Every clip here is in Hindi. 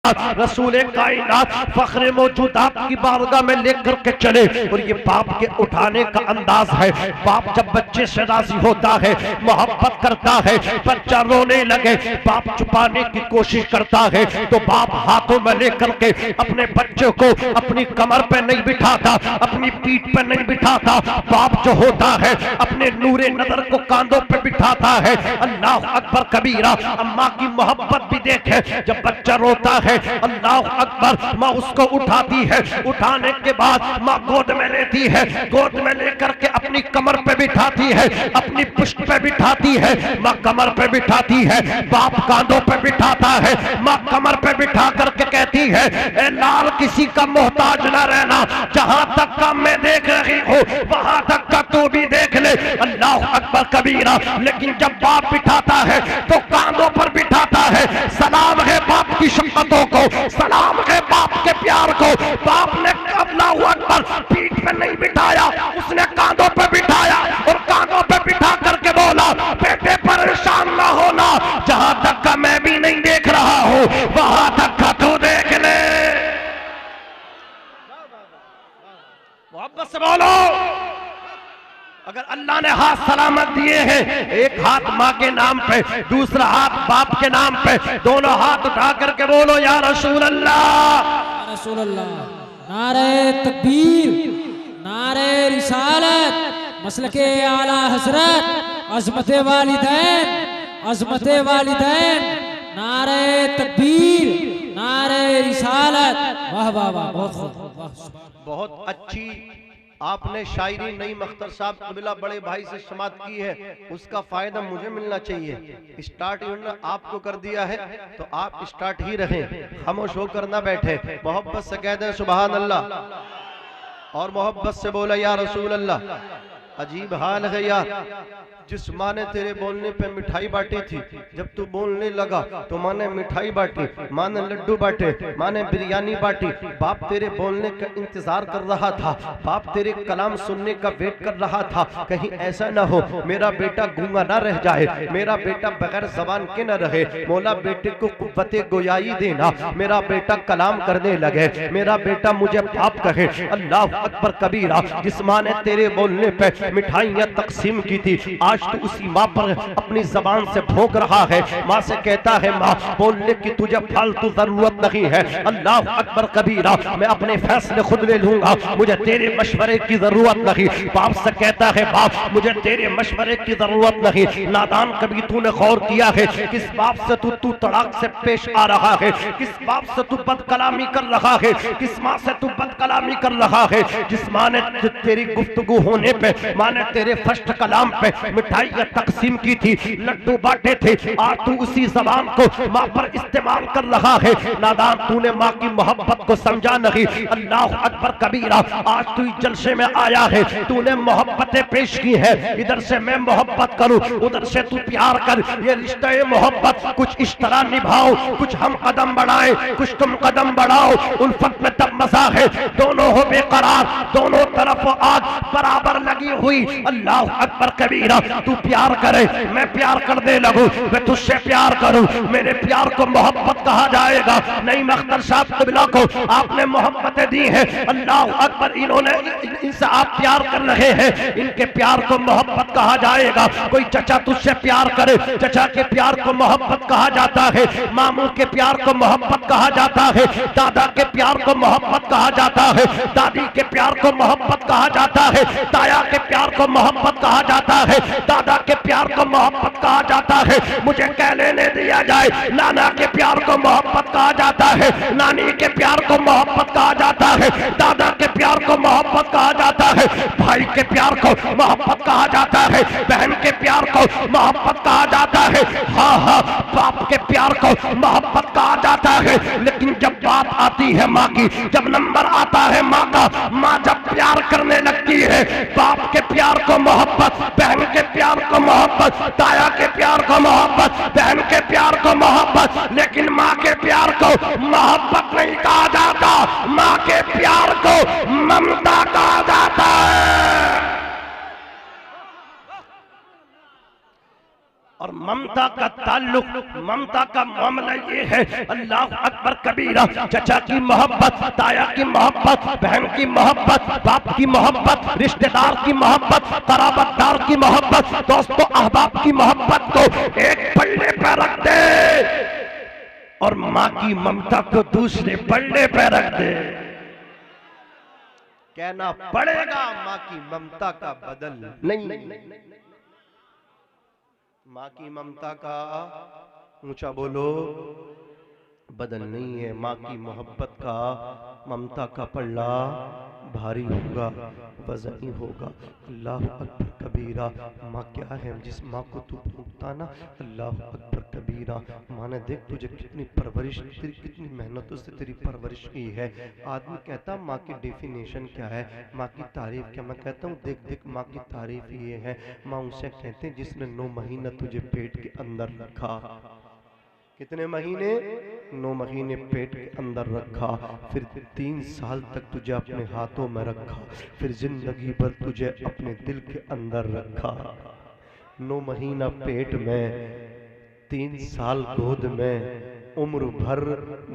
बाद रसूल कायनात फख्र मौजूदात की बारगाह में लेकर के चले। और ये बाप के उठाने का अंदाज है। बाप जब बच्चे से राजी होता है, मोहब्बत करता है, बच्चा रोने लगे, बाप छुपाने की कोशिश करता है तो बाप हाथों में लेकर के अपने बच्चे को अपनी कमर पे नहीं बिठाता, अपनी पीठ पे नहीं बिठाता। बाप जो होता है अपने नूरे नजर को कांधों पे बिठाता है। अल्लाह अकबर कबीरा। अम्मा की मोहब्बत भी देखे, जब बच्चा रोता है अल्लाह अकबर, माँ उसको उठाती है, उठाने के बाद माँ गोद में लेती है, गोद में लेकर के अपनी कमर पे बिठाती है, अपनी पुष्ट पे बिठाती है, माँ कमर पे बिठाती है, बाप कांधों पे बिठाता है, माँ कमर पे बिठा करके कहती है ए लाल किसी का मोहताज ना रहना, जहां तक का मैं देख रही हूँ वहां तक का तू भी देख ले। अल्लाह अकबर कबीरा। लेकिन जब बाप बिठाता है तो कांधों पर बिठाता है। सलाम है बाप की शफ़क़तों को, सलाम है बाप के प्यार को। बाप ने अल्लाह अकबर पीठ पे नहीं बिठाया, उसने कांधों पे बिठाया और कांधों पे बिठा करके बोला बेटे परेशान ना होना, जहां तक का मैं भी नहीं देख रहा हूं वहां तक का तू देख ले। मोहब्बत से बोलो। अगर अल्लाह ने हाथ सलामत दिए हैं, एक हाथ माँ के नाम पे, दूसरा हाथ बाप के नाम पे, दोनों हाथ उठा करके बोलो या रसूल अल्लाह, या रसूल अल्लाह। नारे तकबीर, नारे रिसालत, मसलके आला हजरत, अज़मते वालिदैन, अज़मते वालिदैन, नारे तकबीर, नारे रिसालत। वाह वाह वाह, बहुत अच्छी आपने शायरी नई मख्तर साहब कबिला बड़े भाई से समात की है, उसका फायदा मुझे मिलना चाहिए। स्टार्ट इन्होंने आपको कर दिया है तो आप स्टार्ट ही रहें, खामोश होकर ना बैठे। मोहब्बत से कह दें सुभान अल्लाह और मोहब्बत से बोला या रसूल अल्लाह। अजीब हाल है यार, जिस माँ ने तेरे बोलने पे मिठाई बांटी थी, जब तू बोलने लगा तो माँ ने मिठाई बांटी, माँ ने लड्डू बांटे, माँ ने बिरयानी बांटी। बाप तेरे बोलने का इंतजार कर रहा था, बाप तेरे कलाम सुनने का वेट कर रहा था, कहीं ऐसा ना हो मेरा बेटा गूंगा ना रह जाए, मेरा बेटा बगैर जबान के न रहे। मौला बेटे को कुव्वते गोयाई देना, मेरा बेटा कलाम करने लगे, मेरा बेटा मुझे बाप कहे। अल्लाह अकबर कबीरा। जिस माँ ने तेरे बोलने पे मिठाइयाँ तकसीम की थी, आज तो उसी माँ पर अपनी जबान से भोंक रहा है। माँ से कहता है माँ बोलने की तुझे फालतू जरूरत नहीं है। अल्लाह अकबर कबीरा। मैं अपने फैसले खुद ले लूंगा, मुझे तेरे मशवरे की जरूरत नहीं। बाप से कहता है बाप मुझे तेरे मशवरे की जरूरत नहीं। नादान कभी तूने गौर किया है किस बाप से तू तड़ाक से पेश आ रहा है, किस बाप से तू बदकलामी कर रहा है, किस माँ से तू बदकलामी कर रहा है। जिस माँ ने तेरी गुफ्तगू होने पे, माँ ने तेरे फर्स्ट कलाम पे मिठाइयाँ तकसीम की थी, लड्डू बांटे थे, आज तू उसी जबान को माँ पर इस्तेमाल कर रहा है। नादान तूने माँ की मोहब्बत को समझा नहीं। अल्लाह अकबर कबीरा। आज तू इस जलसे में आया है, तूने मोहब्बतें पेश की है, इधर से मैं मोहब्बत करूं, उधर से तू प्यार कर। ये रिश्ता मोहब्बत कुछ इस तरह निभाओ, कुछ हम कदम बढ़ाए, कुछ तुम कदम बढ़ाओ। उल्फत में तब मजा है, दोनों हो बेकरार, दोनों तरफ आग बराबर लगी हुई। अल्लाह अकबर कबीरा। तू प्यार करे, मैं प्यार करने लगूं, मैं तुझसे प्यार करूं, मेरे प्यार को मोहब्बत कहा जाएगा। नहीं मख्तर साहब कबिला को आपने मोहब्बतें दी हैं, अल्लाह अकबर, इन्होंने इनसे आप प्यार कर रहे हैं, इनके प्यार को मोहब्बत कहा जाएगा। कोई चचा तुझसे प्यार करे, चचा के प्यार को मोहब्बत कहा जाता है, मामू के प्यार को मोहब्बत कहा जाता है, दादा के प्यार को मोहब्बत कहा जाता है, दादी के प्यार को मोहब्बत कहा जाता है, ताया के प्यार को मोहब्बत कहा जाता है, दादा के प्यार को मोहब्बत कहा जाता है। मुझे कह लेने दिया जाए, नाना के प्यार को मोहब्बत कहा जाता है, नानी के प्यार को मोहब्बत कहा जाता है, दादा के प्यार को मोहब्बत कहा जाता है, भाई के प्यार को मोहब्बत कहा जाता है, बहन के प्यार को मोहब्बत कहा जाता है, हाँ हाँ बाप के प्यार को मोहब्बत कहा जाता है। लेकिन जब बात आती है माँ की, जब नंबर आता है माँ का, माँ जब प्यार करने लगती है, बाप के प्यार को मोहब्बत, बहन के प्यार को मोहब्बत, ताया के प्यार को मोहब्बत, बहन के प्यार को मोहब्बत, लेकिन माँ के प्यार को मोहब्बत नहीं कहा जाता, माँ के प्यार को ममता कहा जाता है। और ममता का ताल्लुक, ममता का मामला ये है, अल्लाह अकबर कबीरा, चचा की मोहब्बत, ताया की मोहब्बत, बहन की मोहब्बत, बाप की मोहब्बत, रिश्तेदार की मोहब्बत, कराबतदार की मोहब्बत, दोस्तों अहबाब की मोहब्बत को एक पल्ले पर रख दे और माँ की ममता को दूसरे पल्ले पर रख दे। कहना पड़ेगा माँ की ममता का बदल नहीं। माँ की ममता का ऊंचा बोलो बदल नहीं है। माँ की मोहब्बत का, ममता का पल्ला भारी होगा, वजनी होगा। अल्लाह अकबर कबीरा। माँ क्या है जिस माँ को तू भूखता ना, अल्लाह अकबर कबीरा। माँ ने देख तुझे कितनी परवरिश, तेरी कितनी मेहनतों से तेरी परवरिश की है। आदमी कहता माँ की डेफिनेशन क्या है, माँ की तारीफ क्या। मैं कहता हूँ देख देख माँ की तारीफ ये है, माँ उसे कहते हैं जिसने 9 महीना तुझे पेट के अंदर रखा। कितने महीने? 9 महीने पेट के अंदर रखा, फिर 3 साल तक तुझे अपने हाथों में रखा, फिर जिंदगी भर तुझे अपने दिल के अंदर रखा। 9 महीना पेट में, 3 साल गोद में, उम्र भर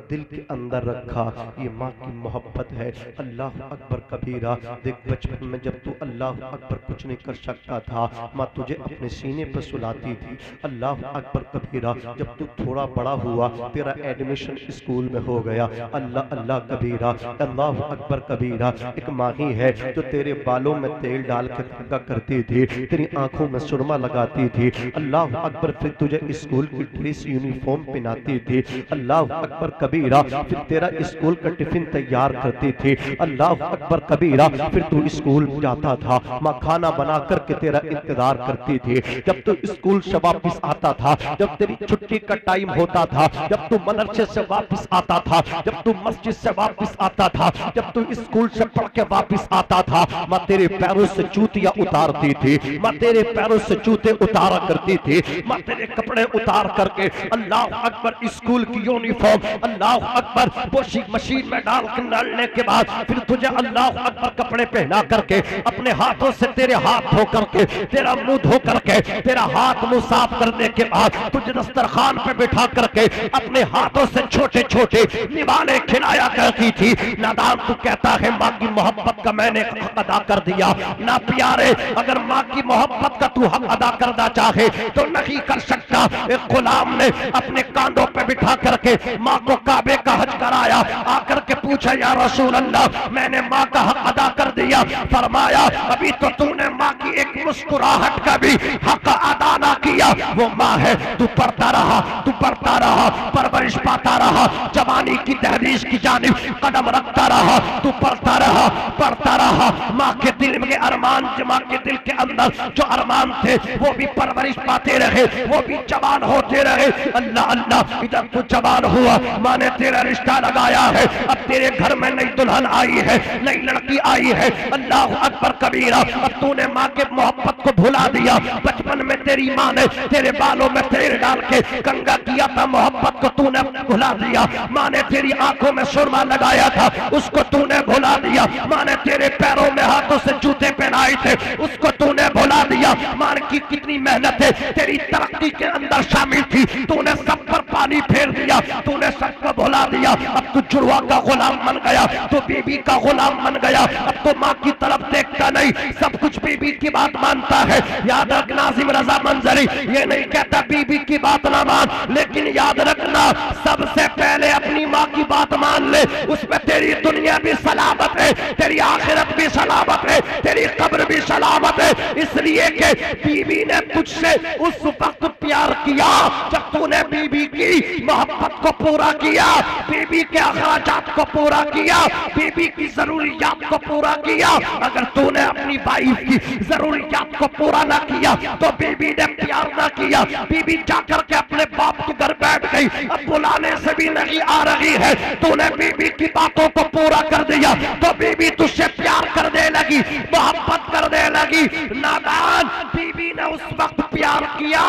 दिल के अंदर रखा। ये माँ की मोहब्बत है। अल्लाह अकबर कबीरा। देख बचपन में जब तू अल्लाह अकबर कुछ नहीं कर सकता था, माँ तुझे अपने सीने पर सुलाती थी। अल्लाह अकबर कबीरा। जब तू थोड़ा बड़ा हुआ, तेरा एडमिशन स्कूल में हो गया। अल्लाह अल्लाह कबीरा, अल्लाह अकबर कबीरा। एक माँ ही है जो तेरे बालों में तेल डाल के धक्का करती थी, तेरी आंखों में सुरमा लगाती थी। अल्लाह अकबर। फिर तुझे स्कूल की ड्रेस यूनिफॉर्म पहनाती थी। अल्लाह अकबर कबीरा। फिर तेरा स्कूल का टिफिन तैयार करती थी। अल्लाह अकबर कबीरा। फिर तू स्कूल जाता था, माँ खाना बना करके तेरा इंतजार करती थी। जब तू स्कूल से वापस आता था, जब तेरी छुट्टी का टाइम होता था, जब तू मदरसे से वापस आता था, जब तू मस्जिद से वापस आता था, जब तू स्कूल से पढ़ के वापस आता था, माँ तेरे पैरों से जूतियां उतारती थी। माँ तेरे पैरों से जूते उतारा करती थी। माँ तेरे कपड़े उतार करके अल्लाह अकबर स्कूल की यूनिफॉर्म अल्लाह अकबर वॉशिंग मशीन में डालने के बाद फिर तुझे अल्लाह अकबर कपड़े पहना करके अपने हाथों से तेरे हाथ धो करके, तेरा मुंह धो करके, तेरा हाथ मुंह साफ करने के बाद तुझे दस्तरखान पे बिठा करके अपने हाथों से छोटे छोटे निवाले खिलाया करती थी। नादान तू कहता है माँ की मोहब्बत का मैंने हक अदा कर दिया। ना प्यारे, अगर माँ की मोहब्बत का तू हक अदा करना चाहे तो नहीं कर सकता। एक गुलाम ने अपने कांधों पे बिठा करके माँ को काबे का हज कराया। आकर के पूछा या रसूल अल्लाह, मैंने माँ का हक अदा कर दिया। फरमाया अभी तो तूने माँ की एक मुस्कुराहट का भी हक अदा ना किया। वो माँ है, तू पढ़ता रहा, तू पढ़ता रहा, परवरिश पाता रहा, जवानी की तहरीश की जानिब कदम रखता रहा, तू पढ़ता रहा, पढ़ता रहा। माँ के दिल में अरमान, माँ के दिल के अंदर जो अरमान थे वो भी परवरिश पाते रहे, वो भी जवान होते रहे। अल्लाह अल्लाह, इधर तू जवान हुआ, माँ ने तेरा रिश्ता लगाया है। अब तेरे घर में नई दुल्हन आई है, नई लड़की आई है। अल्लाह अकबर कबीरा। अब तूने माँ के मोहब्बत को भुला दिया। बचपन में तेरी माँ ने तेरे बालों में तेल डाल के कंगा किया था, मोहब्बत को तूने भुला दिया। माँ ने तेरी आंखों में सुरमा लगाया था, उसको तूने भुला दिया। माँ ने तेरे पैरों में हाथों से जूते पहनाए थे, उसको तूने भुला दिया। माँ की कितनी मेहनत है तेरी तरक्की के अंदर शामिल थी, तूने सब पर पानी फेर दिया, तूने सबको भुला दिया। अब तू जुड़वा का गुलाम बन गया, तू बीबी का गुलाम बन गया। अब तो माँ की तरफ देखता नहीं, सब कुछ बीबी की बात मानता है। याद रख नाजिम रजा मंजरी ये नहीं कहता बीबी की बात ना मान, लेकिन याद रखना सबसे पहले अपनी माँ की बात मान ले, उसमें तेरी दुनिया भी सलामत है, तेरी आखिरत भी सलामत है, तेरी कब्र भी सलामत है। इसलिए कि बीबी ने तुझसे उस वक्त प्यार किया जब तूने बीबी की मोहब्बत को पूरा किया, बीबी के अखराजात को पूरा किया, बीबी की जरूरियात को पूरा किया। अगर तूने अपनी वाइफ की जरूरियात को पूरा ना किया तो बीबी ने प्यार ना किया। बीबी जाकर के अपने बाप के घर बैठ गई, अब बुलाने से भी नहीं आ रही है। तूने बीबी की बातों को पूरा कर दिया तो बीबी तुझसे प्यार करने लगी, मोहब्बत करने लगी। नादान, बीबी ने उस वक्त प्यार किया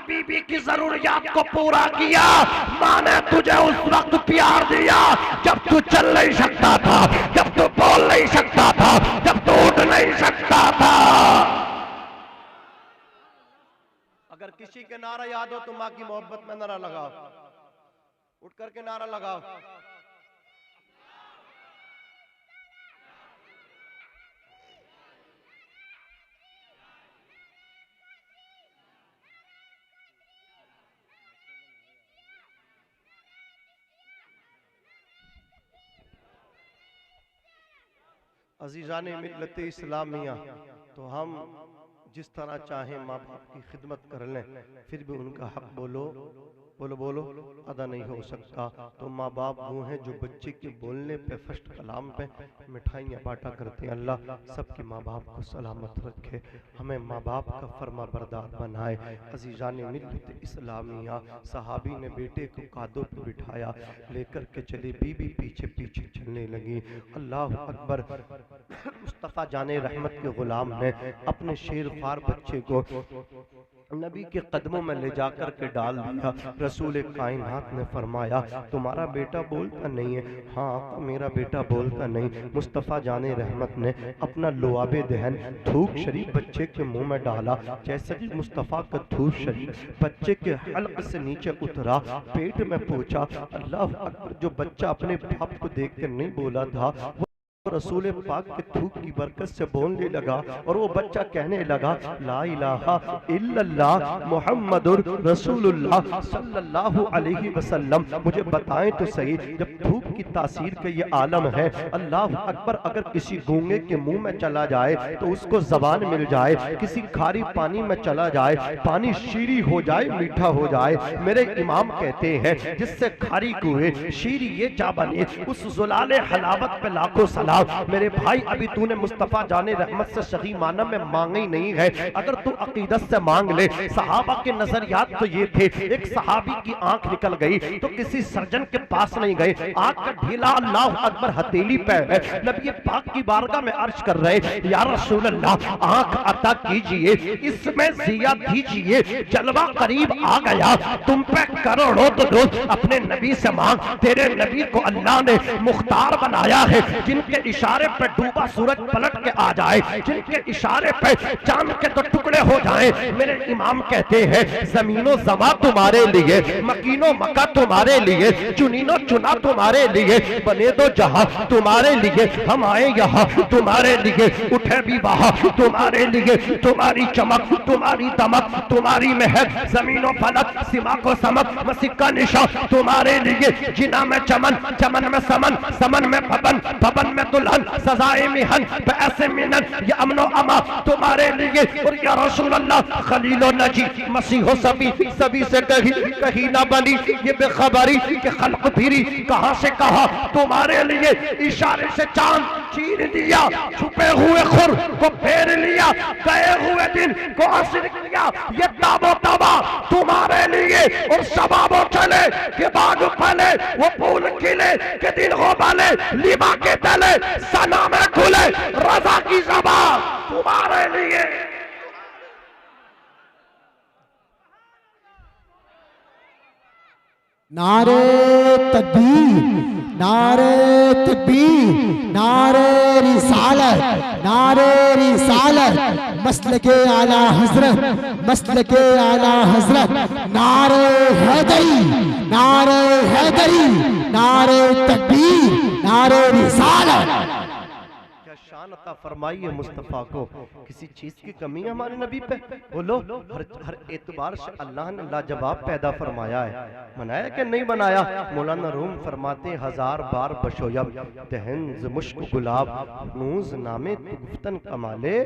बीबी की जरूरियात को पूरा किया। माँ ने तुझे उस वक्त प्यार दिया जब तू चल नहीं सकता था, जब तू बोल नहीं सकता था, जब तू उठ नहीं सकता था। अगर किसी के नारा याद हो तो माँ की मोहब्बत में नारा लगाओ, उठ करके नारा लगाओ। अजीज़ाने मिल्लत इस्लामिया, तो हम जिस तरह चाहें माँ बाप की खिदमत कर लें, फिर भी उनका हक बोलो बोलो बोलो अदा नहीं हो सकता। तो माँ बाप वो हैं जो बच्चे के बोलने पे, फर्स्ट कलाम पे मिठाइयाँ बांटा करते हैं। अल्लाह सबके माँ बाप को सलामत रखे, हमें माँ बाप का फर्मा बरदार बनाए। अजीज़ाने मिल्लत इस्लामिया, सहाबी ने बेटे को कादों पे बिठाया, लेकर के चले, बीबी पीछे पीछे चलने लगी। अल्लाह अकबर। मुस्तफ़ा जाने रहमत के गुलाम ने अपने शेर ख्वार बच्चे को नबी के कदमों में ले जाकर के डाल दिया। रसूल कायनात ने फरमाया, तुम्हारा बेटा बोलता नहीं है? हाँ, मेरा बेटा बोलता नहीं। मुस्तफ़ा जाने रहमत ने अपना लुआबे दहन थूक शरीफ बच्चे के मुंह में डाला। जैसे ही मुस्तफ़ा का थूक शरीफ बच्चे के हल्क से नीचे उतरा, पेट में पहुंचा। अल्लाह अकबर। जो बच्चा अपने बाप को देख कर नहीं बोला था, रसूल पाक के थूक की बरकत से बोलने लगा, और वो बच्चा कहने लगा, ला इलाहा इल्लल्लाह मुहम्मदुर रसूलुल्लाह सल्लल्लाहु अलैहि वसल्लम। मुझे बताएं तो सही, जब थूक की तासीर का ये आलम है, अल्लाह अकबर, अगर किसी गूंगे के मुंह में चला जाए तो उसको जबान मिल जाए, किसी खारी पानी में चला जाए, पानी शीरी हो जाए, मीठा हो जाए। मेरे इमाम कहते हैं, जिससे खारी कुए शीरी ये जा बने, उस जुलाले हलावत पे लाखों सलाम। मेरे भाई, अभी तूने मुस्तफ़ा जाने रहमत से सही माना में मांगा ही नहीं है। अगर तू अकीदत से मांग ले। सहाबा के नजरियात तो ये थे, एक सहाबी की आंख निकल गई तो किसी सर्जन के पास नहीं गए, आंख का ढीला अल्लाह अकबर हथेली पे है, नबी पाक की बारगाह में अर्ज कर रहे, या रसूल अल्लाह, आंख अता कीजिए, इसमें जिया दीजिए, जलवा करीब आ गया, तुम पे करोड़ों तो दो, अपने नबी से मांग। तेरे नबी को अल्लाह ने मुख्तार बनाया है, जिनके इशारे पे डूबा सूरज पलट के आ जाए, जिनके इशारे पे चांद के तो टुकड़े हो जाए। मेरे इमाम कहते हैं, जमीनो जमा तुम्हारे लिए, मकीनो मक्का तुम्हारे लिए, चुनीनो चुना तुम्हारे लिए, बने दो जहां तुम्हारे लिए, हम आए यहाँ तुम्हारे लिए, उठे भी वहां तुम्हारे लिए, तुम्हारी चमक, तुम्हारी दमक, तुम्हारी महक, जमीनो फलक, सीमा को समक, मसीह का निशा तुम्हारे लिए, जिना में चमन, चमन में समन, समन में भवन, भवन में दुल्हन, सजाए मिहन, पैसे मिनन, ये अमनो अमा तुम्हारे लिए। और या रसूल अल्लाह, खलीलो नजी, मसीहो सभी, सभी से कहीं ना बनी ये बेखबरी के खल्क फिरी, कहां से कहा तुम्हारे लिए, इशारे से चांद चीर दिया, छुपे हुए खुर को फेर लिया, गए हुए दिन को असर किया, ये ताबो तबा तुम्हारे लिए। और शबाबो चले के बाग फले, वो फूल खिले के दिन हो बाले, लिबा के तले सना में खुले, रजा की ज़बा तुम्हारे लिए। नारे तकबीर, नारे तकबीर, नारे रिसालत, नारे रिसालत, मसलके आला हजरत, मसलके आला हजरत, नारे हैदरी, नारे हैदरी, नारे तकबीर, नारे रिसालत। शान अता फरमाइए मुस्तफ़ा को, किसी चीज की कमी है हमारे नबी पे? बोलो, हर एतबार से अल्लाह ने लाजवाब पैदा फरमाया है, बनाया कि नहीं बनाया? मौलाना रूम फरमाते, हजार बार बशोयब दहन मुश्क गुलाब, नूज नामे गुफ्तन कमाले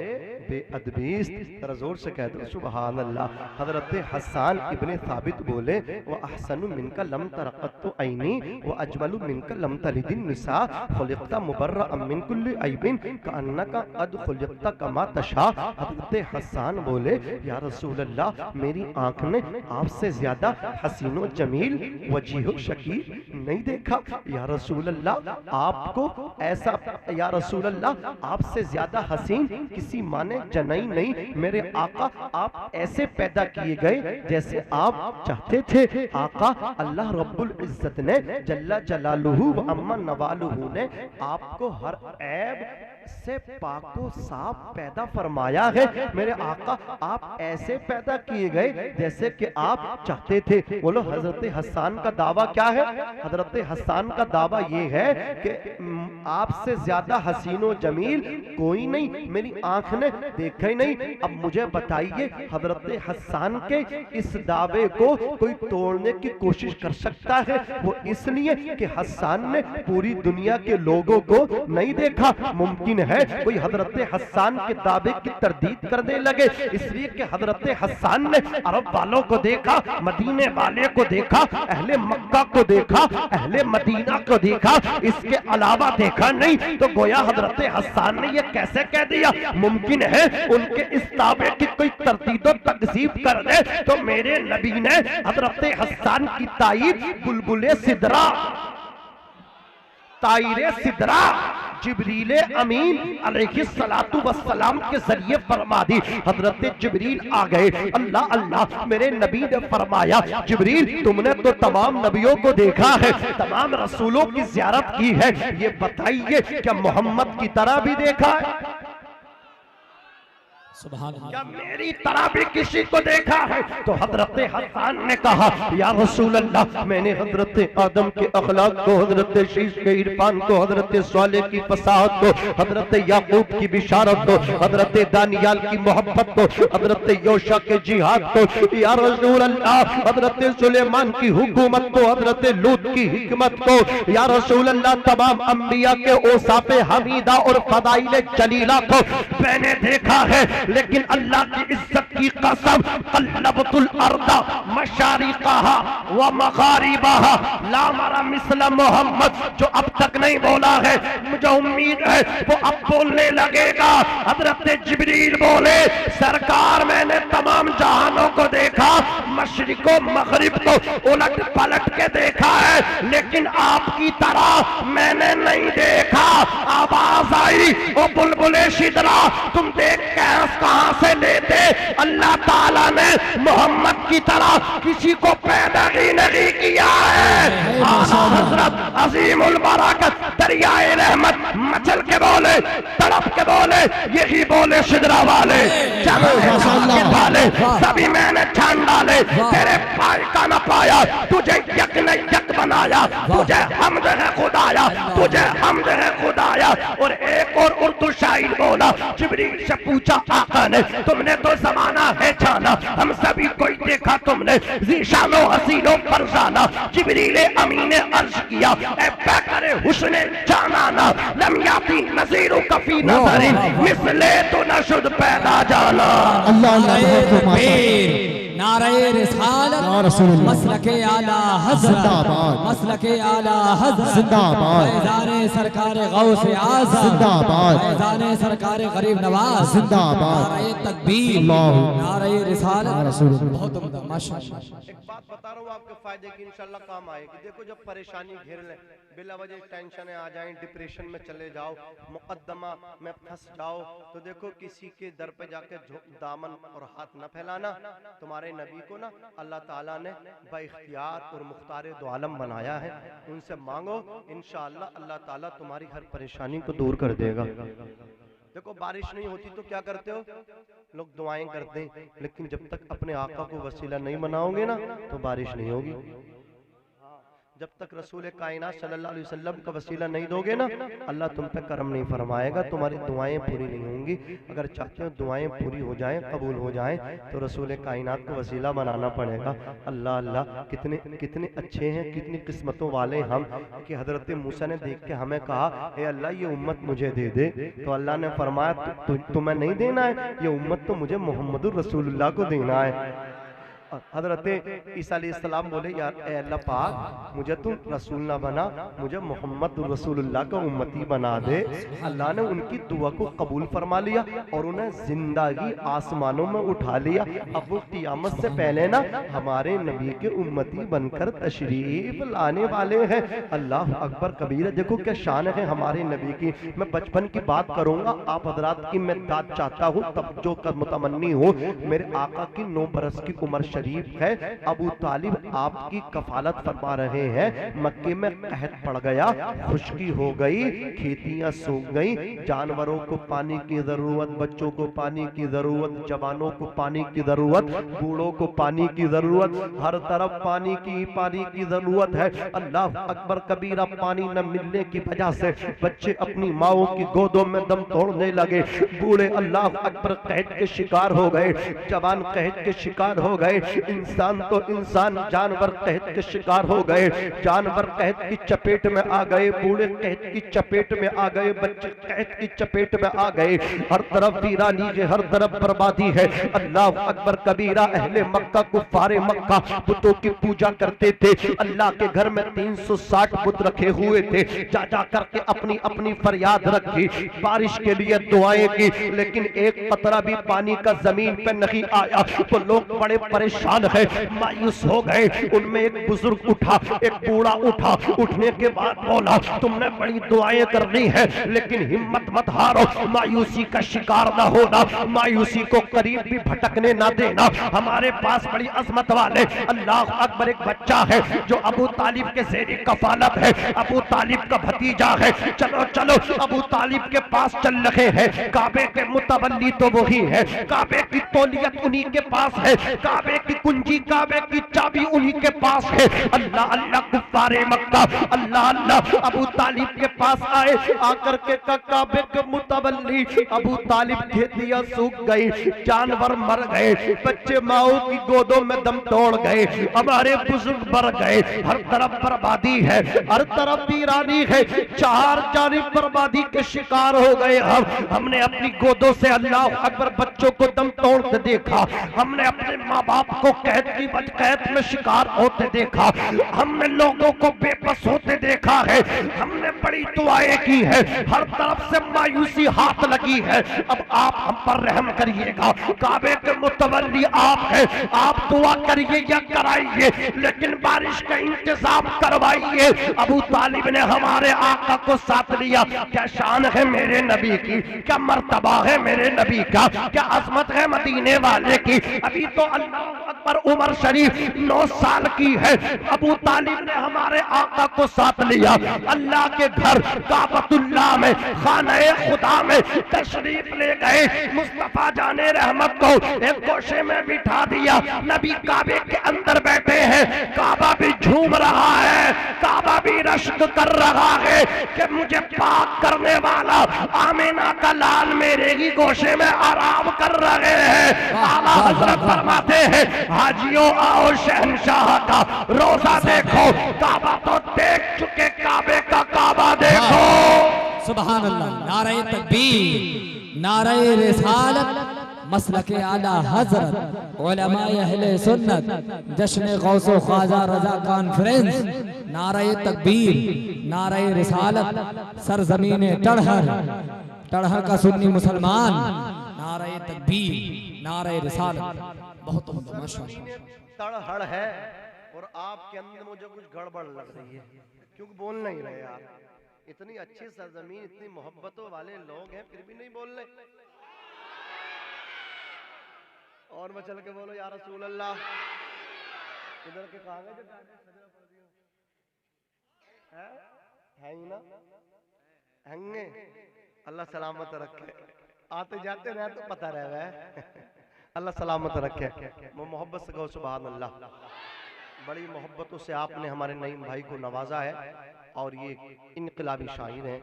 बेअदबीस। जरा जोर से कह दो सुभान अल्लाह। हजरत हसन इब्ने साबित बोले, व अहसनु मिनका लम तरक़त्तु ऐनी व अजमलु मिनका लम तलिदिन निसा, खुलिक़ता मुबर्रअम मिन कुल्ली ऐबिन कअन्नका क़द खुलिक़ता कमा तशा। हज़रत हसन बोले, या रसूल अल्लाह, मेरी आंख ने आपसे ज्यादा हसीनो जमील वजीहो शकील नहीं देखा। या रसूल अल्लाह, आपको ऐसा, या रसूल अल्लाह, आपसे ज्यादा हसीन किसी माने जनाई नहीं। मेरे आका, आप ऐसे पैदा किए गए जैसे आप चाहते थे। आका अल्लाह रब्बुल इज्जत ने, जल्ला जलालुहु व अम्मा नवालुहु ने आपको हर ऐब से पाको साफ पैदा फरमाया है। मेरे आका आप ऐसे पैदा किए गए जैसे कि आप चाहते थे। बोलो हजरत हसन का दावा क्या है? हजरत हसन का दावा ये है कि आपसे ज्यादा हसीनो जमील कोई नहीं, मेरी आंख ने देखा ही नहीं। अब मुझे बताइए हजरत हसन के इस दावे को कोई तोड़ने की कोशिश कर सकता है? वो इसलिए कि हसन ने पूरी दुनिया के लोगों को नहीं देखा। मुमकिन है कोई हजरत हसन के दावे की तरदीद करने लगे, इसलिए कि हजरत हसन ने अरब वालों को देखा, मदीने वाले को देखा, अहले मक्का को देखा, अहले मदीना को देखा, इसके अलावा देखा नहीं। तो गोया हजरत हसन ने ये कैसे कह दिया? मुमकिन है उनके इस दावे की कोई तरदीद और तकजीब कर दे तो मेरे नबी ने हजरत हसन की ताईद बुलबुले सिदरा, ताईरे सिदरा जिब्रील अमीन अलैहिस्सलातु वस्सलाम के जरिए फरमा दी। हजरत जिब्रील आ गए। अल्लाह अल्लाह, मेरे नबी ने फरमाया जिब्रील तुमने तो तमाम नबियों को देखा है, तमाम रसूलों की ज़ियारत की है, ये बताइए क्या मोहम्मद की तरह भी देखा है? क्या मेरी तरह भी किसी को देखा है? तो हजरत हसन ने कहा या रसूल अल्लाह, मैंने हजरत आदम के अखलाक को, हजरत शीश के इरफान को, हजरत सालेह की फसाहत को, हजरत याकूब की बिशारत को, हजरत दानियाल की मोहब्बत को, हजरत योशा के जिहाद को, या रसूल अल्लाह हजरत सुलेमान की हुकूमत को, हजरत लूत की हिकमत को, या रसूल अल्लाह तमाम अंबिया के औसाफे हमीदा और फदाइले जलीला को मैंने देखा है। लेकिन अल्लाह की इज्जत की कसम कल्लबतुल अर्दा मशारिकाहा व मगारिबाहा ला मरा मिस्ल मोहम्मद, जो अब तक नहीं बोला है मुझे उम्मीद है वो अब बोलने लगेगा। हजरत जिब्रील बोले सरकार मैंने तमाम जहानों को देखा, मशरिको मगरिब को उलट पलट के देखा है, लेकिन आपकी तरह मैंने नहीं देखा। आवाज आई ओ बुलबुले शिदरा, तुम देख के कहां से लेते? अल्लाह ताला ने मोहम्मद की तरह किसी को पैदा ही नहीं किया है। हजरत अजीमुल बरकत दरियाए रहमत मचल के बोले, तड़प के बोले, यही बोले शिदरा वाले, वाले सभी मैंने छान डाले, तेरे भाई का न पाया, तुझे यक न यक बनाया, तुझे हमद है खुदाया, तुझे हमद है खुदाया। और एक और उर्दू शायर बोला, जिब्रील से पूछा आका ने तुमने तो जमाना है जाना, हम सभी कोई देखा तुमने ज़ीशानो हसीनो फरजाना। जिब्रील अमीन ने अर्ज किया ए बैकरे हुस्ने जानाना, लम याती नज़ीरु कफी नज़री मिसले तो नशुद पैदा जाना। नारे रिसालत मसलके आला हज़रत, मसलके आला हज़रत जिंदाबाद, फैज़ाने सरकार गौसे आज़म जिंदाबाद, फैज़ाने सरकार गरीब नवाज जिंदाबाद, नारे तकबीर, नारे रिसालत। बहुत उम्दा माशाअल्लाह। एक बात बता रहा हूँ आपके फायदे की, इंशाल्लाह काम आएगी। देखो जब परेशानी घेर ले, बिला वजह टेंशन आ जाए, डिप्रेशन में चले जाओ, मुकद्दमा में फंस जाओ, तो देखो किसी के दर पे जाके दामन और हाथ न फैलाना। तुम्हारे नबी को ना अल्लाह ताला ने बाइख्तियार और मुख्तार दो आलम बनाया है, उनसे मांगो, इंशाअल्लाह अल्लाह ताला तुम्हारी हर परेशानी को दूर कर देगा। देखो बारिश नहीं होती तो क्या करते हो लोग? दुआएं करते हैं, लेकिन जब तक अपने आका को वसीला नहीं बनाओगे ना तो बारिश नहीं होगी। जब तक रसूल कायनात सल्लल्लाहु अलैहि वसल्लम का वसीला नहीं दोगे ना, अल्लाह तुम पे करम नहीं फरमाएगा, तुम्हारी दुआएं पूरी नहीं होंगी। अगर चाहते हो दुआएं पूरी हो जाएं, कबूल हो जाएं, तो रसूल कायनात को वसीला बनाना पड़ेगा। अल्लाह अल्लाह, कितने कितने अच्छे हैं, कितनी किस्मतों वाले हम कि हजरत मूसा ने देख के हमें कहा हे अल्लाह ये उम्मत मुझे दे दे, तो अल्लाह ने फरमाया तुम्हें नहीं देना है, ये उम्मत तो मुझे मोहम्मदुर रसूलुल्लाह को देना है। हजरत ईसा अलैहिस्सलाम बोले यार ए अल्लाह पाक, मुझे तू रसूल ना बना, मुझे मोहम्मद रसूलुल्लाह का उम्मती बना दे। अल्लाह ने उनकी दुआ को कबूल फरमा लिया और उन्हें जिंदगी आसमानों में उठा लिया। अब वो क़यामत से पहले ना हमारे नबी के उम्मती बनकर तशरीफ लाने वाले हैं। अल्लाह अकबर कबीर। देखो क्या शान है हमारे नबी की। मैं बचपन की बात करूंगा, आप हजरात की मैं दाद चाहता हूँ, तब जो कर मुतमन्नी हो, मेरे आका की 9 बरस की उम्र शरीफ है, अबू तालिब आपकी कफालत फरमा रहे हैं। मक्के में कहत पड़ गया, खुश्की हो गई, खेतियां सूख गई, जानवरों को पानी की जरूरत, बच्चों को पानी की जरूरत, जवानों को पानी की जरूरत, बूढ़ों को पानी की जरूरत, हर तरफ पानी की जरूरत है। अल्लाह अकबर कबीरा। पानी न मिलने की वजह से बच्चे अपनी माओ की गोदों में दम तोड़ने लगे, बूढ़े अल्लाह अकबर कहत के शिकार हो गए, जवान कहत के शिकार हो गए, इंसान तो इंसान, जानवर कहत के शिकार हो गए, जानवर कहत की चपेट में आ गए, बूढ़े कहत की चपेट में आ गए, बच्चे कहत की चपेट में आ गए। हर तरफ वीरानी है, हर तरफ बर्बादी है। अल्लाह अकबर कबीरा। अहले मक्का कुफ्फारे मक्का बुतों की पूजा करते थे। अल्लाह के घर में 360 बुत रखे हुए थे। जा जा करके अपनी अपनी फरियाद रखी, बारिश के लिए दुआएं की, लेकिन एक कतरा भी पानी का जमीन पे नहीं आया। तो लोग बड़े परेशान है, मायूस हो गए। उनमें एक बुजुर्ग उठा, एक बूढ़ा उठा, उठने के बाद बोला, तुमने बड़ी दुआएं कर ली है, लेकिन हिम्मत मत हारो, मायूसी का शिकार ना होना, मायूसी को करीब भी भटकने ना देना। हमारे पास बड़ी अजमत वाले अल्लाह अकबर एक बच्चा है जो अबू तालिब के ज़ेरे कफालत है, अबू तालिब का भतीजा है। चलो चलो अबू तालिब के पास चल रहे हैं। काबे के मुतवल्ली तो वही है, काबे की तौलियत उन्हीं के पास है, काबे की कुंजी, काबे की चाबी उन्हीं के पास है। अल्लाह अल्लाह कुफ्फारे मक्का अल्लाह अल्लाह अबू तालिब के पास आए, आकर के काबे के मुतवल्ली अबू तालिब खेतियां सूख गई, जानवर मर गए, बच्चे माओ की गोदों में दम तोड़ गए, हमारे बुजुर्ग मर गए। हर तरफ बर्बादी है, हर तरफ वीरानी है, चार जानिब बर्बादी के शिकार हो गए। हमने अपनी गोदों से अल्लाह अकबर बच्चों को दम तोड़ते देखा, हमने अपने माँ बाप को कैद की कैद में शिकार होते देखा, हमने लोगों को बेबस होते देखा है, हमने बड़ी दुआएं की है, हर तरफ से मायूसी हाथ लगी है। अब आप हम पर रहम करिएगा, काबे के मुतवल्ली आप हैं, आप दुआ करिए या कराइए, लेकिन बारिश का इंतजाम करवाइए। अबू तालिब ने हमारे आका को साथ लिया। क्या शान है मेरे नबी की, क्या मर्तबा है मेरे नबी का, क्या अजमत है मदीने वाले की। अभी तो अल्लाह अकबर उमर शरीफ 9 साल की है, अबू तालिब ने हमारे आका को साथ लिया। अल्लाह के घर काबतुल्लाह में, खाने खुदा में तशरीफ ले गए। मुस्तफा जाने रहमत को एक गोशे में बिठा दिया, नबी काबे के अंदर बैठे हैं, काबा भी झूम रहा है, काबा भी रश्क कर रहा है कि मुझे पाक करने वाला आमीना का लाल मेरे ही गोशे में आराम कर रहे हैं। आला हजरत फरमाते हैं, हाजियों आओ शहंशाह का रोजा देखो, काबा तो देख चुके, काबे का काबा देखो। सुभान अल्लाह। नारे तकबीर, नारे रिसालत, मसलके आला हजरत, उलमाए अहले सुन्नत, जश्न गौसो ख्वाजा रजा कॉन्फ्रेंस, नारे तकबीर, नारे रिसालत, सरजमीने टड़हर, टड़हर का सुन्नी मुसलमान, नारे तकबीर, नारे रिसालत। बहुत माशाअल्लाह। तड़हड़ है और आपके अंदर मुझे कुछ गड़बड़ लग रही है, क्योंकि बोल नहीं रहे यार। इतनी अच्छी सरजमीन, इतनी मोहब्बतों वाले लोग हैं, फिर भी नहीं बोल रहे। और मैं चल के बोलो या रसूल अल्लाह। इधर के कहाँ गए है ही ना, हैंगे। अल्लाह सलामत रखे, आते जाते रहे तो पता रहे अल्लाह सलामत रखे। वो मोहब्बत से कहो सुभान अल्लाह। बड़ी मोहब्बतों से आपने हमारे नईम भाई को नवाजा है, और ये इनकलाबी शायर हैं।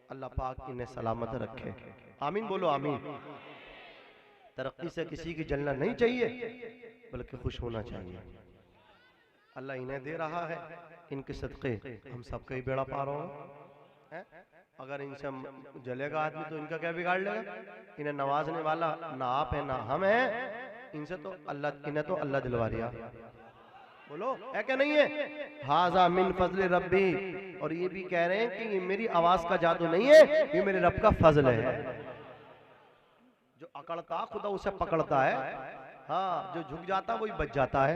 अल्लाह पाक इन्हें सलामत रखे, आमीन बोलो आमीन। तरक्की से किसी की जलना नहीं चाहिए, बल्कि खुश होना चाहिए। अल्लाह इन्हें दे रहा है, इनके सदक़े हम सबका ही बेड़ा पार होगा। अगर इनसे जलेगा आदमी तो इनका क्या बिगाड़ लेगा। इन्हें नवाजने वाला ना आप है ना हम है, इनसे तो अल्लाह, इन्हें तो अल्लाह दिलवा दिया। बोलो है क्या नहीं है। हाजा मिन फजल रब्बी, और ये भी कह रहे हैं कि ये मेरी आवाज का जादू नहीं है, ये मेरे रब का फजल है। जो अकड़ता खुदा उसे पकड़ता है, हाँ जो झुक जाता वही बच जाता है।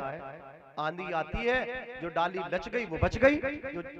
आंधी आती है, जो डाली लच गई वो बच गई,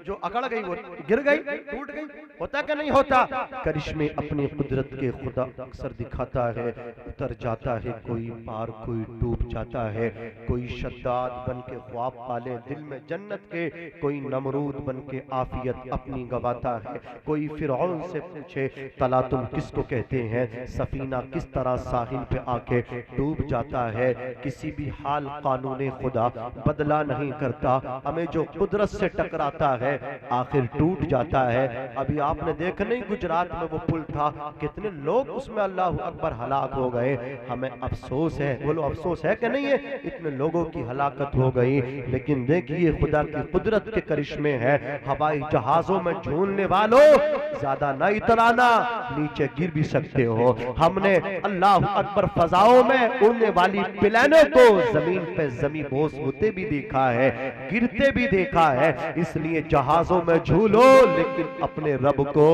जो अकड़ गई वो गिर गई, टूट गई। होता क्या नहीं होता? करिश्मे अपनी कुदरत के खुदा अक्सर दिखाता है। उतर जाता है कोई पार, कोई डूब जाता है, कोई शद्दाद बन के ख्वाब पाले दिल में जन्नत के, कोई नमरूद बन के आफियत अपनी गवाता है, कोई फिरौन से पूछे तला तुम किसको कहते हैं, सफीना किस तरह साहिल पे आके डूब जाता है। किसी भी हाल कानून खुदा बदला नहीं करता, हमें जो कुदरत से टकराता है आखिर टूट जाता है। अभी आपने देखा नहीं गुजरात में वो पुल था, कितने लोग उसमें अल्लाह अकबर हलाक हो गए। हमें अफसोस है, बोलो अफसोस है कि नहीं है, इतने लोगों की हलाकत हो गई। लेकिन देखिए खुदा की कुदरत के करिश्मे हैं। हवाई जहाजों में झूलने वालों ज्यादा ना इतराना, नीचे गिर भी सकते हो। हमने अल्लाह अकबर फजाओं में उड़ने वाली प्लेनों को जमीन पे जमी बोस होते भी देखा है, गिरते भी देखा है। इसलिए जहाजों में झूलो लेकिन अपने रब को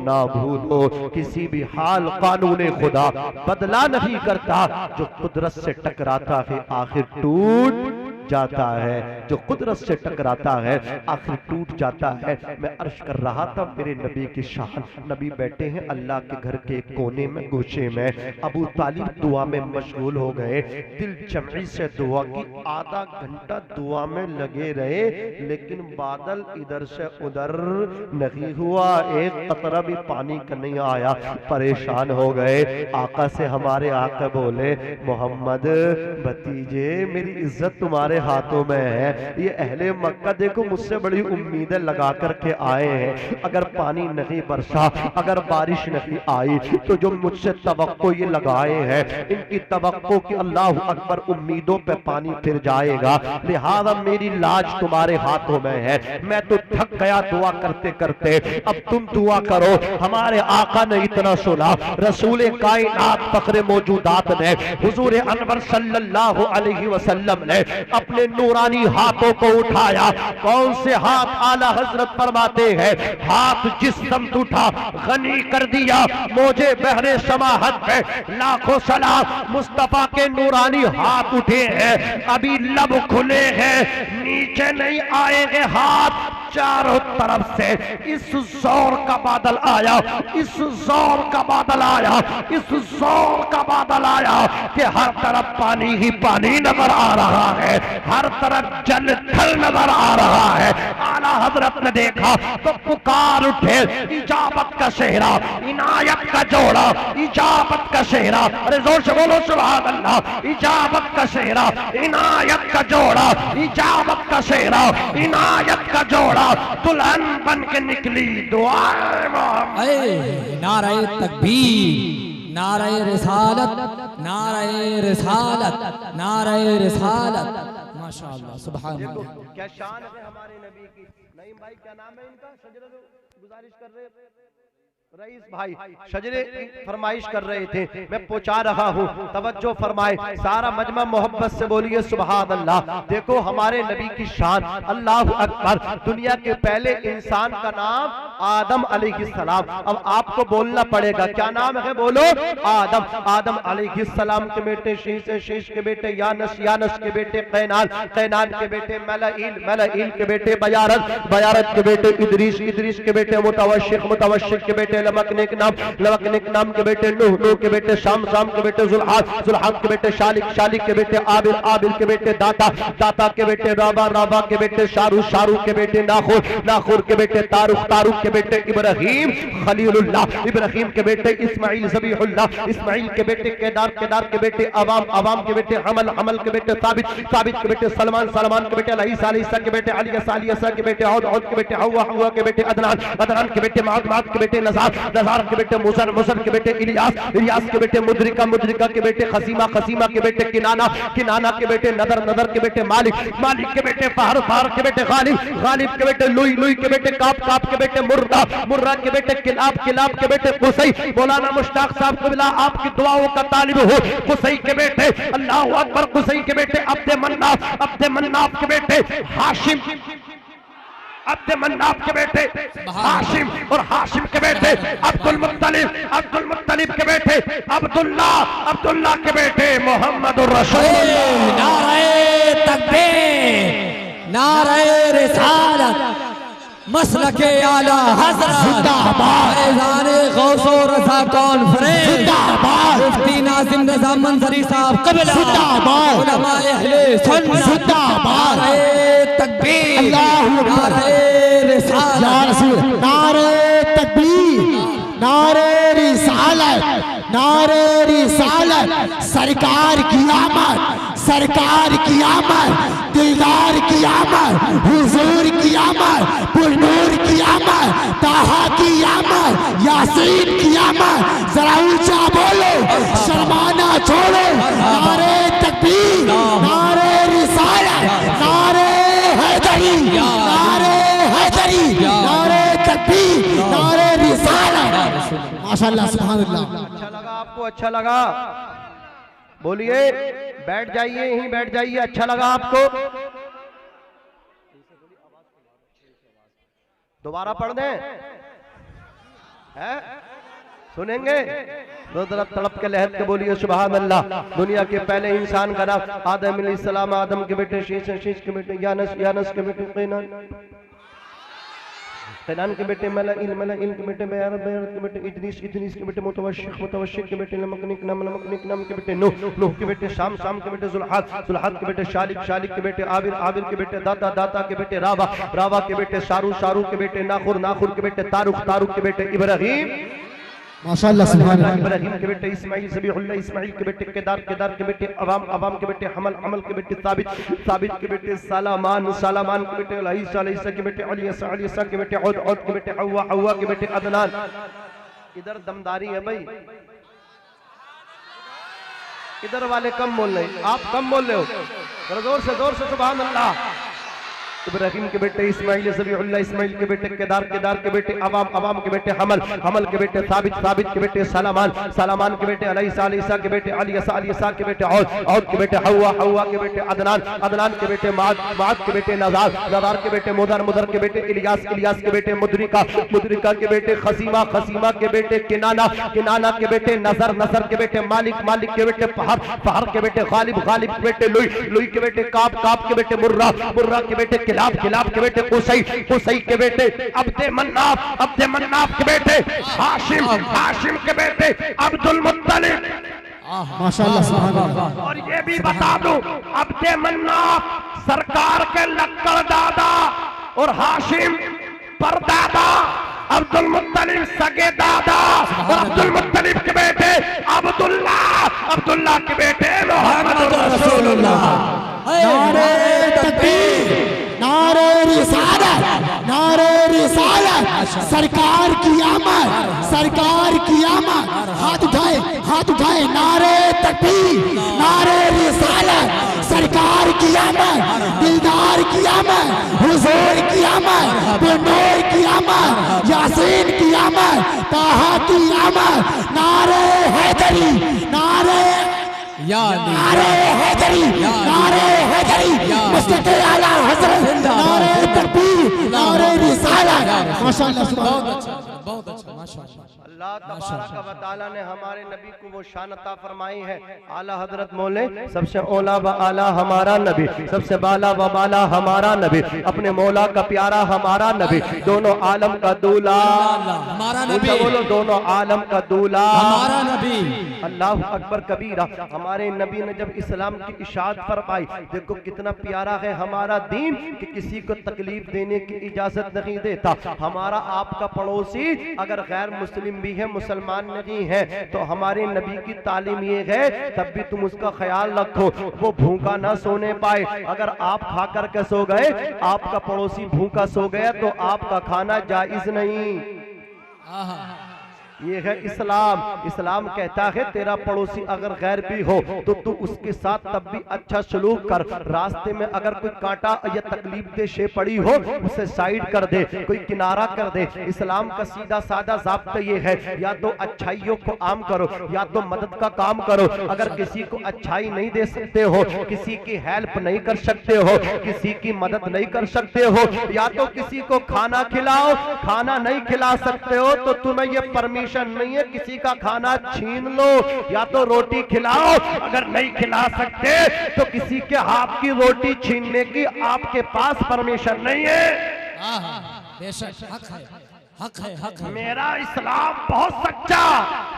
ना भूलो। किसी भी हाल कानून खुदा बदला नहीं करता, जो कुदरत से टकराता है आखिर टूट जाता है। जो कुदरत से टकराता है आखिर टूट जाता है। मैं अर्श कर रहा था मेरे नबी की शान, नबी बैठे हैं अल्लाह के घर के कोने में गोशे में, अबू तालिब दुआ में मशगूल हो गए। दिल जमी से दुआ की, आधा घंटा दुआ में लगे रहे, लेकिन बादल इधर से उधर नहीं हुआ, एक कतरा भी पानी का नहीं आया। परेशान हो गए। आका से हमारे आका बोले, मोहम्मद भतीजे मेरी इज्जत तुम्हारे हाथों में है। ये अहले मक्का देखो मुझसे बड़ी उम्मीदें लगा करके आए हैं, अगर पानी नहीं बरसा, अगर बारिश नहीं आई, तो जो मुझसे तवक्को ये लगाए हैं, इनकी तवक्को कि अल्लाह अकबर उम्मीदों पे पानी फिर जाएगा। लिहाजा मेरी लाज तुम्हारे हाथों में है। मैं तो थक गया दुआ करते करते, अब तुम दुआ करो। हमारे आका ने इतना सुना, रसूल कायनात फखरे मौजूदात ने, हुजूर अनवर सल्लल्लाहु अलैहि वसल्लम ने अपने नूरानी हाथों को उठाया। कौन से हाथ? आला हजरत फरमाते हैं, हाथ जिस समत उठा गनी कर दिया मुझे बहरे समाहत पे। लाखों सलाम मुस्तफा के नूरानी हाथ उठे हैं, अभी लब खुले हैं, नीचे नहीं आएंगे हाथ। चारों तरफ से इस जोर का बादल आया, इस जोर का बादल आया, इस जोर का बादल आया कि हर तरफ पानी ही पानी नजर आ रहा है, हर तरफ जल थल नजर आ रहा है। आला हजरत ने देखा तो पुकार उठे, इजाबत का सेहरा, इनायत का जोड़ा, इजाबत का सेहरा। अरे जोर से बोलो सुभान अल्लाह। इजाबत का सेहरा, इनायत का जोड़ा, इजाबत का सेहरा, इनायत का जोड़ा, दुल्हन बन के निकली दुआ। नारे तकबीर, नारे रिसालत, नारे रिसालत, नारे रिसालत। माशाअल्लाह सुभान अल्लाह। क्या शान है हमारे नबी की। नईम भाई क्या नाम है इनका? शजरे गुजारिश कर रहे रईस भाई शजरे फरमाइश कर रहे थे, मैं पहुंचा रहा हूं, तवज्जो फरमाए। सारा मजमा मोहब्बत से बोलिए सुभान अल्लाह। देखो हमारे नबी की शान, अल्लाह अकबर। दुनिया के पहले इंसान का नाम आदम अलैहिस्सलाम। अब आपको बोलना पड़ेगा, क्या नाम है? बोलो आदम। आदम अलैहिस्सलाम के बेटे शीश, शीश के बेटे यानस, यानस के बेटे कैनान, कैनान के बेटे मलाइल, मलाइल के बेटे बयारत, बयारत के बेटे इदरीस, इदरीस के बेटे मुतवश्शिक, मुतवश्शिक के बेटे लमकनेक नाम, लमकनेक नाम के बेटे नूह, नूह के बेटे शाम, शाम के बेटे जुल्हान, जुल्हान के बेटे शालिक, शालिक के बेटे आबिल, आबिल के बेटे दाता, दाता के बेटे राबा, राबा के बेटे शारू, शारू के बेटे नाखुर, नाखुर के बेटे तारुख, तारुख के बेटे इब्राहिम खलीलुल्लाह, इब्राहिम के बेटे इस्माइल ज़बीहुल्लाह, इस्माइल के बेटे केदार, केदार के बेटे अवाम, अवाम के बेटे हमल, हमल के बेटे साबित, साबित के बेटे सलमान, सलमान के बेटे अलईसा, अलईसा के बेटे अलियसा, अलियसा के बेटे औद, औद के बेटे हवा, हवा के बेटे अदनान, अदनान के बेटे माद, माद के बेटे नज़ार, नज़ार के बेटे मुसर, मुसर के बेटे इलियास, इलियास के बेटे मुद्रिका, मुद्रिका के बेटे खसीमा, खसीमा के बेटे किनाना, किनाना के बेटे नदर, नदर के बेटे मालिक, मालिक के बेटे फहर, फहर के बेटे गालिब, गालिब के बेटे लुई, लुई के बेटे काप, काप के बेटे मुर्रा, मुर्रा के बेटे किलाब, किलाब के बेटे कुसई। मौलाना मुश्ताक साहब को मिला आपकी दुआओं का तालिब हो। कुसई के बेटे अल्लाह अकबर, कुसई के बेटे अब्दे मन्नाफ, अब्दे मन्नाफ के बेटे हाशिम, अब्दे मन्नाफ के बेटे हाशिम, और हाशिम के बेटे अब्दुल मुत्तलिब, अब्दुल मुत्तलिब के बेटे अब्दुल्ला, अब्दुल्ला के बेटे मोहम्मद रसूलुल्लाह। नारे तकबीर, नारे रिसालत, मसलके आला हज़रत, जिंदाबाद, फैज़ाने गौस और रज़ा कॉन्फ्रेंस, जिंदाबाद, मुफ्ती नाज़िम रज़ा मंजरी साहब क़िबला, जिंदाबाद, उलमाए अहले सुन्नत, जिंदाबाद, नारे तकबीर, अल्लाहु अकबर, नारे रिसालत, या रसूल, नारे तकबीर, नारे रिसालत, नारे रिसालत, सरकार की आमद, सरकार की आमद, दिलदार की आमद, हुजूर की आमद, पुरनूर की आमद, ताहा की आमद, यासीन की आमद, जरा ऊंचा बोलो, शर्माना छोड़ो, नारे तकबीर, नारे रिसालत, नारे हैदरी, नारे हैदरी, नारे तकबीर, नारे रिसालत। माशाअल्लाह, सुभान अल्लाह। अच्छा लगा आपको? अच्छा लगा? बोलिए, बैठ जाइए, यहीं बैठ जाइए। अच्छा लगा आपको? दोबारा पढ़ दें? है? सुनेंगे? दो तरफ तड़प के लहर के बोलिए सुभान अल्लाह। दुनिया के पहले इंसान का नाम आदम अलैहिस्सलाम, आदम के बेटे शीश, शीश के बेटे यानस, यानस के बेटे कैनान के बेटे मलाइल, मलाइल के बेटे बेयारत, बेयारत के बेटे इदरीस, इदरीस के बेटे मुतवश्शिक, मुतवश्शिक के बेटे नमकनिक, नमकनिक नाम के बेटे नूह, नूह के बेटे शाम, शाम के बेटे जुल्हाद, जुल्हाद के बेटे शालिक, शालिक के बेटे आबिर, आबिर के बेटे दाता, दाता के बेटे रावा, रावा के बेटे शारू, शारू के बेटे नाखुर, नाखुर के बेटे तारुख, तारुख के बेटे इब्राहिम, माशाअल्लाह, सुभान अल्लाह। इब्राहिम के बेटे इस्माइल, ज़बीहुल्लाह, इस्माइल के बेटे केदार, केदार के बेटे अवाम, अवाम के बेटे हमल, हमल के बेटे साबित, साबित के बेटे सालामान, सालामान के बेटे अलईसा, अलईसा के बेटे अलियसा, अलियसा के बेटे औद, औद के बेटे हव्वा, हव्वा के बेटे अदनान। इधर दमदारी है भाई, इधर वाले कम बोल रहे, आप कम बोल रहे हो। जोर से सुभान अल्लाह। इब्राहिम के बेटे इस्माइल, ज़बीहुल्लाह, इस्माइल के बेटे केदार, केदार के बेटे अवाम, अवाम के बेटे हमल, हमल के बेटे साबित, साबित के बेटे सालामान, सालामान के बेटे अलईसा, अलईसा के बेटे अलियसा, अलियसा के बेटे औद, औद के बेटे हव्वा, हव्वा के बेटे अदनान, अदनान के बेटे माद, माद के बेटे नज़ार, नज़ार के बेटे मुदर, मुदर के बेटे इलियास, इलियास के बेटे मुद्रिका, मुद्रिका के बेटे खसीमा, खसीमा के बेटे किनाना, किनाना के बेटे नजर, नजर के बेटे मालिक, मालिक के बेटे पहर, पहर के बेटे गालिब, गालिब के बेटे लुई, लुई के बेटे काब, काब के बेटे मुर्रा, मुर्रा के बेटे किलाब, किलाब के बेटे कुसई, कुसई के बेटे अब्दे मन्नाफ, अब्दे मन्नाफ के बेटे हाशिम, हाशिम के बेटे अब्दुल मुत्तलिब। माशाअल्लाह, सुभान अल्लाह। और ये भी बता दूं, अब्दे मन्नाफ सरकार के लक्कड़ दादा और हाशिम परदादा, अब्दुल मुत्तलिब सगे दादा और अब्दुल मुत्तलिब के बेटे अब्दुल्ला, अब्दुल्ला के बेटे मोहम्मद रसूलुल्लाह। नारे तकबीर, नारे रिसालत, नारे रिसालत, सरकार की आमद, सरकार की आमद। हाथ उठाए, हाथ उठाए, नारे तकबीर, नारे रिसालत, सरकार की आमद, दिलदार की आमद, हुजूर की आमद, पुरनूर की आमद, यासीन की आमद, ताहा की आमद, नारे हैदरी, नारे नारे हैदरी, नारे हैदरी, मसलके आला हज़रत, नारे तकबीर, नारे रिसालत। माशाअल्लाह, सुभान अल्लाह, बहुत अच्छा, माशाअल्लाह। अल्लाह तबारक व तआला ने हमारे नबी को वो शान अता फरमाई है। आला हजरत मौले सबसे औला व आला हमारा नबी, सबसे बाला व बाला हमारा नबी, अपने मौला का प्यारा हमारा नबी, दोनों आलम का दूल्हा हमारा नबी, बोलो दोनों आलम का दूल्हा हमारा नबी। अल्लाह अकबर कबीरा। हमारे नबी ने जब इस्लाम की इशाअत फरमाई, देखो कितना प्यारा है हमारा दीन कि किसी को तकलीफ देने की इजाजत नहीं देता। हमारा आपका पड़ोसी अगर गैर मुस्लिम भी है, मुसलमान नहीं है, तो हमारे नबी की तालीम ये है तब भी तुम उसका ख्याल रखो, वो भूखा ना सोने पाए। अगर आप खा कर के सो गए, आपका पड़ोसी भूखा सो गया, तो आपका खाना जायज नहीं। ये है इस्लाम। इस्लाम कहता है तेरा पड़ोसी अगर गैर भी हो तो तू उसके साथ तब भी अच्छा सलूक कर। रास्ते में अगर कोई कांटा या तकलीफ दे शे पड़ी हो, उसे साइड कर दे, कोई किनारा कर दे। इस्लाम का सीधा सादा ज़ाब्ता ये है, या तो अच्छाइयों को आम करो या तो मदद का काम करो। अगर किसी को अच्छाई नहीं दे सकते हो, किसी की हेल्प नहीं कर सकते हो, किसी की मदद नहीं कर सकते हो, या तो किसी को खाना खिलाओ, खाना नहीं खिला सकते हो तो तुम्हें ये परमिशन परमिशन नहीं है किसी का खाना छीन लो या तो रोटी खिलाओ, अगर नहीं खिला सकते तो किसी के हाथ की रोटी छीनने की आपके पास परमिशन नहीं है। बेशक हक है, हक है, हक है। मेरा इस्लाम बहुत सच्चा,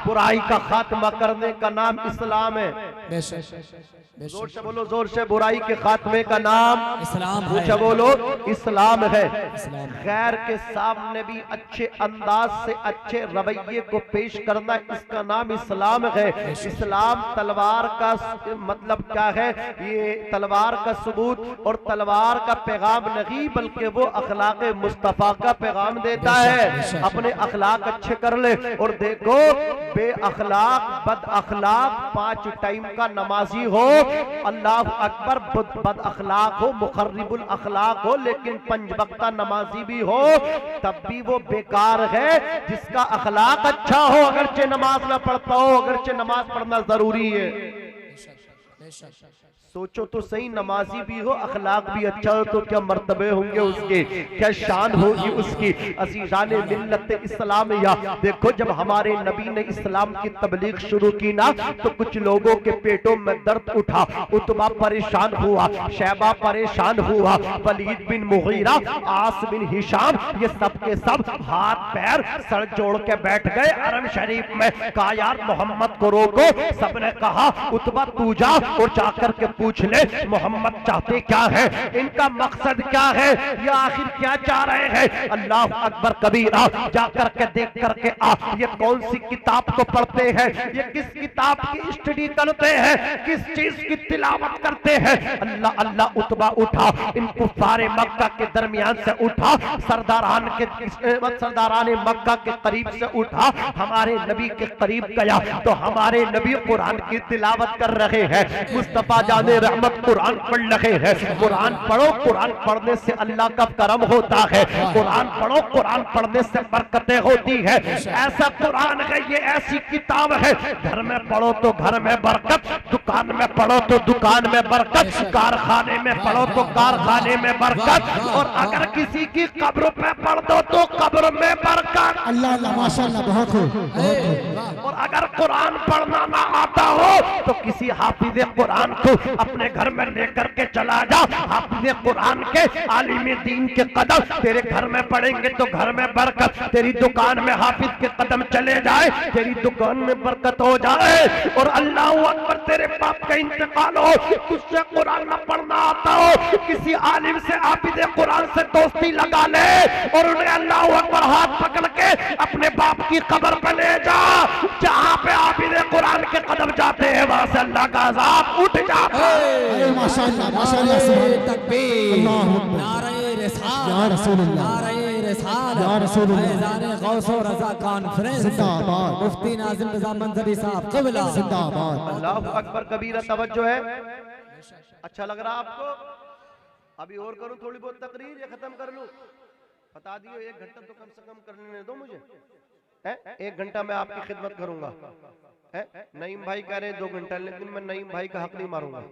बुराई का खात्मा करने का नाम इस्लाम है। बेशक जोर से बोलो, जोर से, बुराई के खात्मे का नाम इस्लाम है। ऊंचा बोलो, इस्लाम है। इस्लाम। गैर के सामने भी अच्छे अंदाज से अच्छे रवैये को पेश करना, इसका नाम इस्लाम है। इस्लाम तलवार का मतलब क्या है? ये तलवार का सबूत और तलवार का पैगाम नहीं, बल्कि वो अखलाक मुस्तफा का पैगाम देता है। अपने अखलाक अच्छे कर ले और देखो, बे अखलाक बद अखलाक 5 टाइम का नमाजी हो, अल्लाह अकबर, बद अखलाक हो, मुखर्रिबुल अखलाक हो, लेकिन 5 वक्ता नमाजी भी हो, तब भी वो बेकार है। जिसका अखलाक अच्छा हो, अगरचे नमाज ना पढ़ता हो, अगरचे नमाज पढ़ना जरूरी है। सोचो तो सही, नमाजी भी हो, अखलाक भी अच्छा हो, तो क्या मर्तबे होंगे उसके, क्या शान होगी उसकी। अज़ीज़ान मिल्लत इस्लामिया, देखो जब हमारे नबी ने इस्लाम की तबलीग शुरू की ना, तो कुछ लोगों के पेटों में दर्द उठा। उतबा परेशान हुआ, शैबा परेशान हुआ, वलीद बिन मुगीरा, आस बिन हिशाम, ये सब के सब हाथ पैर सर जोड़ के बैठ गए हरम शरीफ में। कहा यार मोहम्मद को रोको। सबने कहा उतबा तू जा और जाकर के पूछ ले मोहम्मद चाहते क्या है, इनका मकसद क्या है, ये आखिर क्या चाह रहे हैं। अल्लाह अकबर कबीरा, जाकर के देख करके आ, ये कौन सी किताब को पढ़ते हैं, ये किस किताब की स्टडी करते हैं, किस चीज की तिलावत करते हैं। अल्लाह अल्लाह उतबा उठा, इन कुफ्फारे मक्का के दरमियान से उठा, सरदारान मक्का के करीब से उठा, हमारे नबी के करीब गया तो हमारे नबी कुरान की तिलावत कर रहे हैं। मुस्तफा जाने रहमत कुरान पढ़ रहे हैं। कुरान पढ़ो, कुरान पढ़ने से अल्लाह का करम होता है। कुरान पढ़ो, कुरान पढ़ने से बरकतें होती है। ऐसा कुरान है, ये ऐसी किताब है, घर में पढ़ो तो घर में बरकत, दुकान में पढ़ो तो दुकान में बरकत, कारखाने में पढ़ो तो कारखाने में बरकत, और अगर किसी की कब्र पे पढ़ दो तो कब्र में बरकत। अल्लाह अल्लाह माशाअल्लाह, बहुत खूब। और अगर कुरान पढ़ना ना आता हो तो किसी हाफिज कुरान को अपने घर में लेकर के चला जा। हाफिज कुरान के आलिम दीन के कदम तेरे घर में पड़ेंगे तो घर में बरकत, तेरी दुकान में हाफिज के कदम चले जाए, तेरी दुकान में बरकत हो जाए। और अल्लाह अकबर, तेरे बाप का इंतकाल हो, तुझसे कुरान न पढ़ना आता हो, किसी आलिम से हाफिज कुरान से दोस्ती लगा ले और उन्हें अल्लाह अकबर हाथ पकड़ के अपने बाप की कब्र पे ले जा। जहाँ पे हाफिज कुरान के कदम जाते हैं वहां से अल्लाह का अज़ाब उठ जाता है। माशाअल्लाह माशाअल्लाह, तकबीर, अल्लाहु अकबर, नारे रिसालत, या रसूलुल्लाह, नारे रिसालत, या रसूलुल्लाह, फैज़ान गौस और रज़ा कॉन्फ्रेंस, जिंदाबाद, मुफ्ती नाज़िम रज़ा मंजरी साहब क़िबला, जिंदाबाद। अल्लाहु अकबर कबीरा। तवज्जो है, अच्छा लग रहा आपको? अभी और करूं थोड़ी बहुत तकरीर या खत्म कर लूं? बता दियो, 1 घंटा तो कम से कम करने दो मुझे। 1 घंटा मैं आपकी खिदमत करूंगा। नईम भाई कह रहे हैं 2 घंटा, लेकिन मैं नईम भाई का हक नहीं मारूंगा।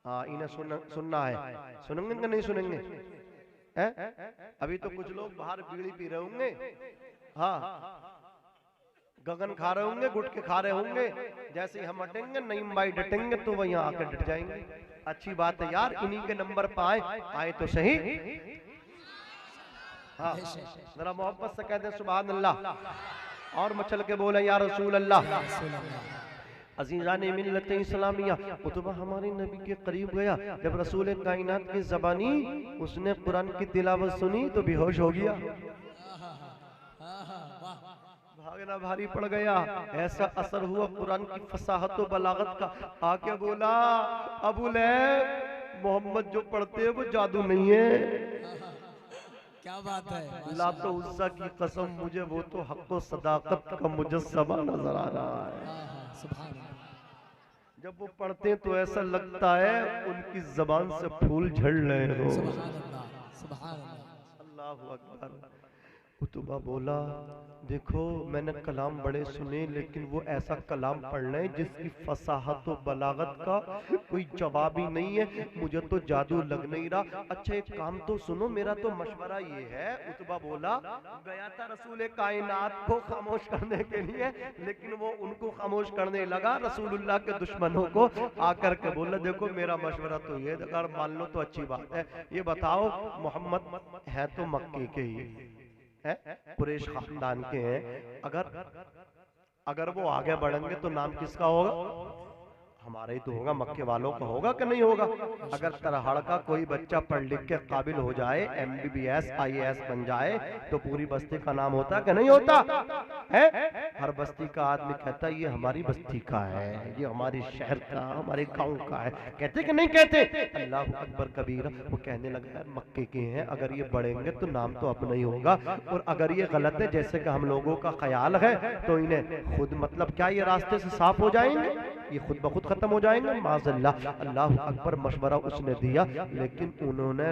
हाँ, इन्हें सुनना है, सुनेंगे कि नहीं सुनेंगे? अभी तो कुछ लोग बाहर बीड़ी पी रहे होंगे, हाँ, गगन खा रहे होंगे, गुटके खा रहे होंगे। जैसे ही हम हटेंगे, नईम भाई डटेंगे तो वह यहाँ आकर डट जाएंगे। अच्छी बात है यार, इन्हीं के नंबर पर आए तो सही। हाँ, जरा मोहब्बत से कहते हैं सुभान अल्लाह, और मचल के बोले या रसूल अल्लाह। अज़ीज़ान मिल्लत इस्लामिया, उतबा हमारे नबी के करीब गया। जब रसूल कायनात की ज़बानी उसने कुरान की तिलावत सुनी तो बेहोश हो गया, भागना भारी पड़ गया। ऐसा असर हुआ कुरान की फसाहत व बलागत का। आके बोला, अबू लहब, मोहम्मद जो पढ़ते हैं वो जादू नहीं है। क्या बात है। लातो उस्सा की कसम, मुझे वो तो हक़ व सदाकत का मुजस्समा नजर आ रहा है। जब वो पढ़ते हैं तो ऐसा लगता है उनकी जबान से फूल झड़ रहे हो। अल्लाहु अकबर। उतबा बोला, देखो मैंने कलाम बड़े सुने, लेकिन वो ऐसा कलाम पढ़ना है जिसकी फसाहत और बलागत का कोई जवाब ही नहीं है, मुझे तो जादू लग नहीं रहा। अच्छा एक काम तो सुनो, मेरा तो मशवरा ये है। उतबा बोला, गया था रसूल कायनात को खामोश करने के लिए, लेकिन वो उनको खामोश करने लगा, रसूलुल्लाह के दुश्मनों को आकर के बोला, देखो मेरा मशवरा तो ये, अगर मान लो तो अच्छी बात है। ये बताओ मोहम्मद है तो मक्के के ही है, कुरैश खानदान के हैं, अगर वो आगे बढ़ेंगे तो नाम किसका होगा? हमारा ही तो होगा, मक्के वालों का होगा कि नहीं होगा? अगर तरहड़ का कोई बच्चा पढ़ लिख के काबिल हो जाए, MBBS IAS बन जाए, तो पूरी बस्ती का नाम होता कि नहीं होता है? हर बस्ती का आदमी कहता है ये हमारी बस्ती का है, ये हमारे शहर का, हमारे गांव का है, कहते कि नहीं कहते? अल्लाह अकबर कबीरा। वो कहने लगा मक्के के हैं, अगर ये बढ़ेंगे तो नाम तो अपना ही होगा, और अगर ये गलत है जैसे कि हम लोगों का ख्याल है, तो इन्हें खुद मतलब क्या ये रास्ते से साफ हो जाएंगे, ये खुद ब खुद खत्म हो जाएंगे माज़अल्लाह। अल्लाह अकबर मशवरा उसने दिया, लेकिन उन्होंने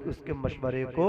उसके मशवरे को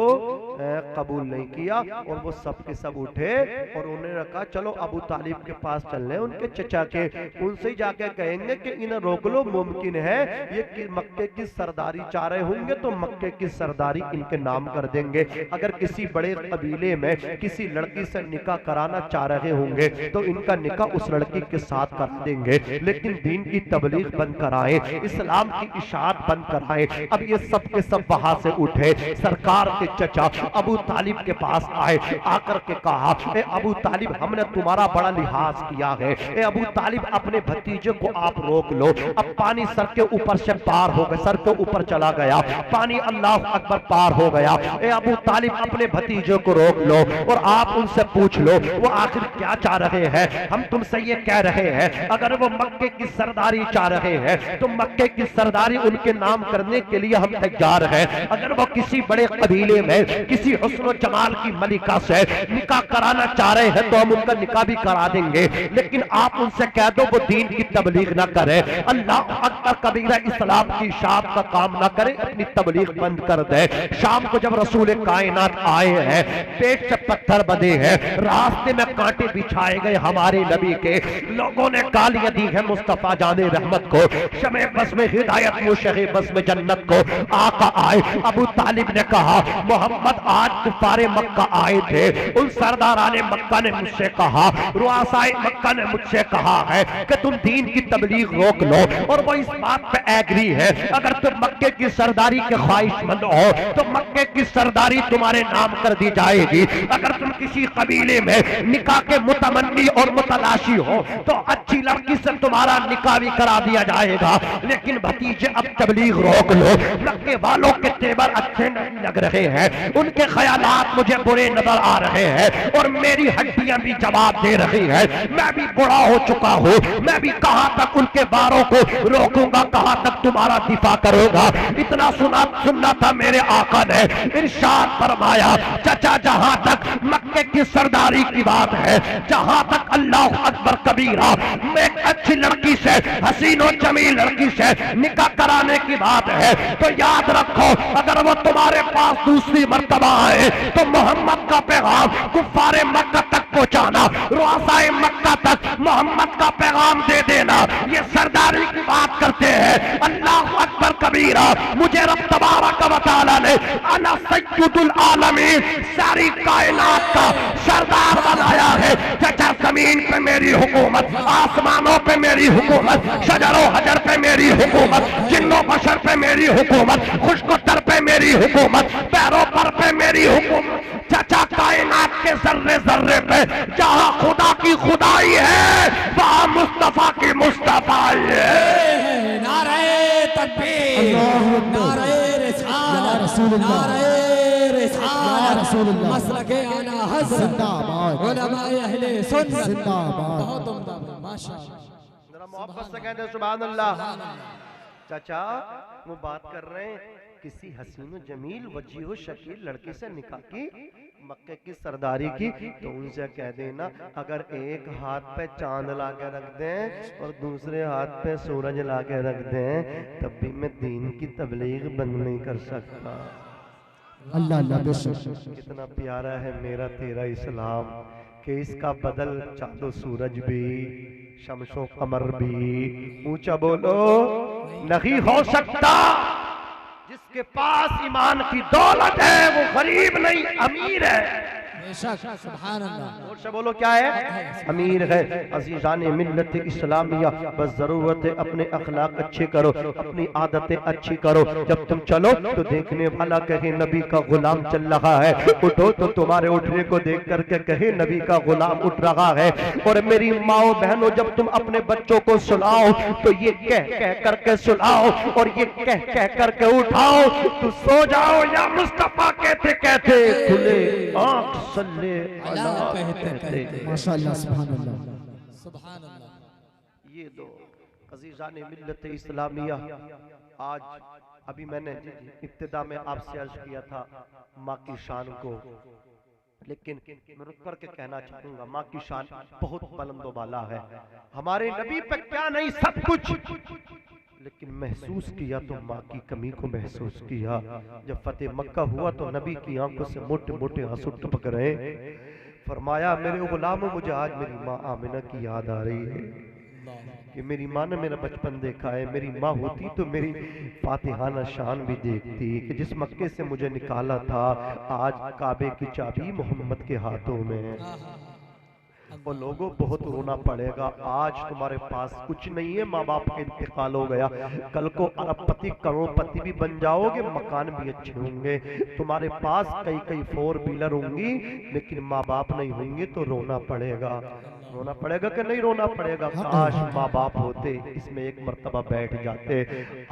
कबूल नहीं किया, और वो सब के सब उठे और उन्होंने रखा चलो अबू तालिब के पास चलने, उनके चचा के, उनसे ही जाके कहेंगे कि इन्हें रोक लो, मुमकिन है ये मक्के की सरदारी चाह रहे होंगे तो मक्के की सरदारी इनके नाम कर देंगे। अगर किसी बड़े कबीले में किसी लड़की से निकाह कराना चाह रहे होंगे तो इनका निकाह उस लड़की के साथ कर देंगे, लेकिन दीन की तबलीग बंद कराए, इस्लाम की इशाअत बंद कराए। अब ये सब के सब वहां से उठे, सरकार के चचा अबू तालिब के पास आए, आकर के कहा ए अबू तालिब, हमने तुम्हारा बड़ा लिहाज किया है, ए अबू तालिब अपने भतीजे को आप रोक लो। अब पानी सर के ऊपर से पार हो गया, सर के ऊपर चला गया पानी, अल्लाह अकबर पार हो गया। ए अबू तालिब अपने भतीजे को रोक लो और आप उनसे पूछ लो वो आखिर क्या चाह रहे हैं। हम तुमसे ये कह रहे हैं अगर वो मक्के की सरदारी चाह रहे हैं तो मक्के की सरदारी उनके नाम करने के लिए हम तैयार हैं। अगर वो किसी बड़े कबीले में किसी हुस्न और जमाल की मलिका से निकाह कराना चाह रहे हैं तो हम उनका निकाह भी करा देंगे, लेकिन आप उनसे कह दो वो दीन की तबलीग ना करे, अल्लाह अकबर कबीरा, इस्लाम की शान का काम ना करे, अपनी तबलीग बंद कर दे। शाम को जब रसूल कायनात आए हैं, पेट से पत्थर बंधे हैं, रास्ते में कांटे बिछाए गए हमारे नबी के, लोगों ने गालियां दी है मुस्तफा जाने रहमत को, शमे बस में हिदायत मुशहे बस में जन्नत को। आका आए, अबू तालिब ने कहा मोहम्मद आज कुफारे मक्का आए थे, उन सरदाराने मक्का ने मुझसे कहा, रुआसाए मक्का ने मुझसे कहा है कि तुम दीन की तबलीग रोक लो, और वो इस बात पे एग्री है अगर तुम मक्के की सरदारी के ख्वाहिशमंद हो तो मक्के की सरदारी तुम्हारे नाम कर दी जाएगी। अगर तुम किसी कबीले में निकाह के मुतमन्नी और मुतलाशी हो तो अच्छी लड़की से तुम्हारा निकाह भी करा दिया जाएगा, लेकिन भतीजे अब तबलीग रोक लो। मक्के वालों के तेवर अच्छे नहीं लग रहे हैं, उनके ख्यालात मुझे बुरे नजर आ रहे हैं और मेरी हड्डियां भी जवाब दे रही हैं। मैं भी बूढ़ा हो चुका हूँ, मैं भी कहां तक उनके बारों को रोकूंगा, कहां तक तुम्हारा दिफा करूंगा। इतना सुनना था मेरे आका ने इरशाद फरमाया, चचा जहां तक मक्के की सरदारी की बात है, जहां तक अल्लाह अकबर कबीरा मैं एक अच्छी लड़की से, हसीन और जमील लड़की से निकाह कराने की बात है, तो याद रखो अगर वो तुम्हारे पास दूसरी मर्तबा आए तो मोहम्मद का पैगाम कुफारे मक्का तक पहुंचाना, रुआसाए मक्का तक मोहम्मद का पैगाम दे देना। ये सरदारी की बात करते हैं, अल्लाह अकबर कबीरा, मुझे रब तबारक व तआला ने अना सय्यदुल आलमीन, सारी कायनात का सरदार बनाया है। चचा जमीन पे मेरी हुकूमत, आसमानों पे मेरी हुकूमत, शजरो हजर पे मेरी हुकूमत, जिन्नो बशर पे मेरी हुकूमत, खुशकुतर पे मेरी हुकूमत, पैरों पर पे मेरी हुकूमत। चचा कायनात के जर्रे जर्रे पे जहां खुदा की खुदाई है वहां मुस्तफा की मुस्तफाई है। नारे तकबीर, नारे रिसालत, नारे रिसालत, मसलके आला हज़रत, जिंदाबाद, उलमाए अहले सुन्नत, जिंदाबाद। बहुत उम्दा, माशाअल्लाह। जरा मोहब्बत से कहते हैं सुभान अल्लाह। चाचा वो बात कर रहे हैं किसी हसीन जमील वजीह शकील लड़के से निकाह की, मक्के की सरदारी की, तो उनसे कह देना अगर एक हाथ पे चांद ला के रख दें और दूसरे हाथ पे सूरज ला के रख दें तब भी मैं दीन की तबलीग बंद नहीं कर सकता। अल्लाह अल्लाह बेशक। कितना प्यारा है मेरा तेरा इस्लाम कि इसका बदल चांदो सूरज भी शमशो कमर भी। ऊंचा बोलो, नहीं हो सकता। जिसके पास ईमान की दौलत है वो गरीब नहीं अमीर है। बेशक, सुभान अल्लाह। और से बोलो क्या है? अमीर है। अजीजान मिल्लत इस्लामिया, बस जरूरत है अपने अखलाक अच्छे करो, अपनी आदतें अच्छी करो। जब तुम चलो तो देखने वाला कहे नबी का गुलाम चल रहा है, उठो तो तुम्हारे उठने को देख करके कहे नबी का गुलाम उठ रहा है। और मेरी माओ बहनों, जब तुम अपने बच्चों को सुलाओ तो ये कह कह करके सुलाओ और ये कह कह करके उठाओ। तो सो जाओ या मुस्तफा कहते खुले आंख सल्ले अला कहते। माशाअल्लाह सुभान अल्लाह सुभान अल्लाह। ये दो अजीजान मिल्लत इस्लामिया, आज अभी मैंने इब्तिदा में आपसे अर्ज किया था माँ की शान को, लेकिन मैं रुक कर के कहना चाहूंगा माँ की शान बहुत बुलंद वाला है। हमारे नबी पे क्या नहीं सब कुछ, लेकिन महसूस किया तो माँ की कमी को महसूस किया। जब फतेह मक्का हुआ तो नबी की आंखों से मोटे मोटे आंसू टपक रहे। फरमाया मेरे गुलामों, मुझे आज मेरी माँ आमिना की याद आ रही है कि मेरी माँ ने मेरा बचपन देखा है। मेरी माँ होती तो मेरी फातिहाना शान भी देखती कि जिस मक्के से मुझे निकाला था आज काबे की चाबी मोहम्मद के हाथों में। और लोगों बहुत रोना पड़ेगा। आज तुम्हारे पास कुछ नहीं है, माँ बाप का इंतकाल हो गया, कल को अरबपति करोड़पति भी बन जाओगे, मकान भी अच्छे होंगे, तुम्हारे पास कई कई 4 व्हीलर होंगी, लेकिन माँ बाप नहीं होंगे तो रोना पड़ेगा। रोना पड़ेगा कि नहीं रोना पड़ेगा? काश माँ बाप होते, इसमें एक मर्तबा बैठ जाते।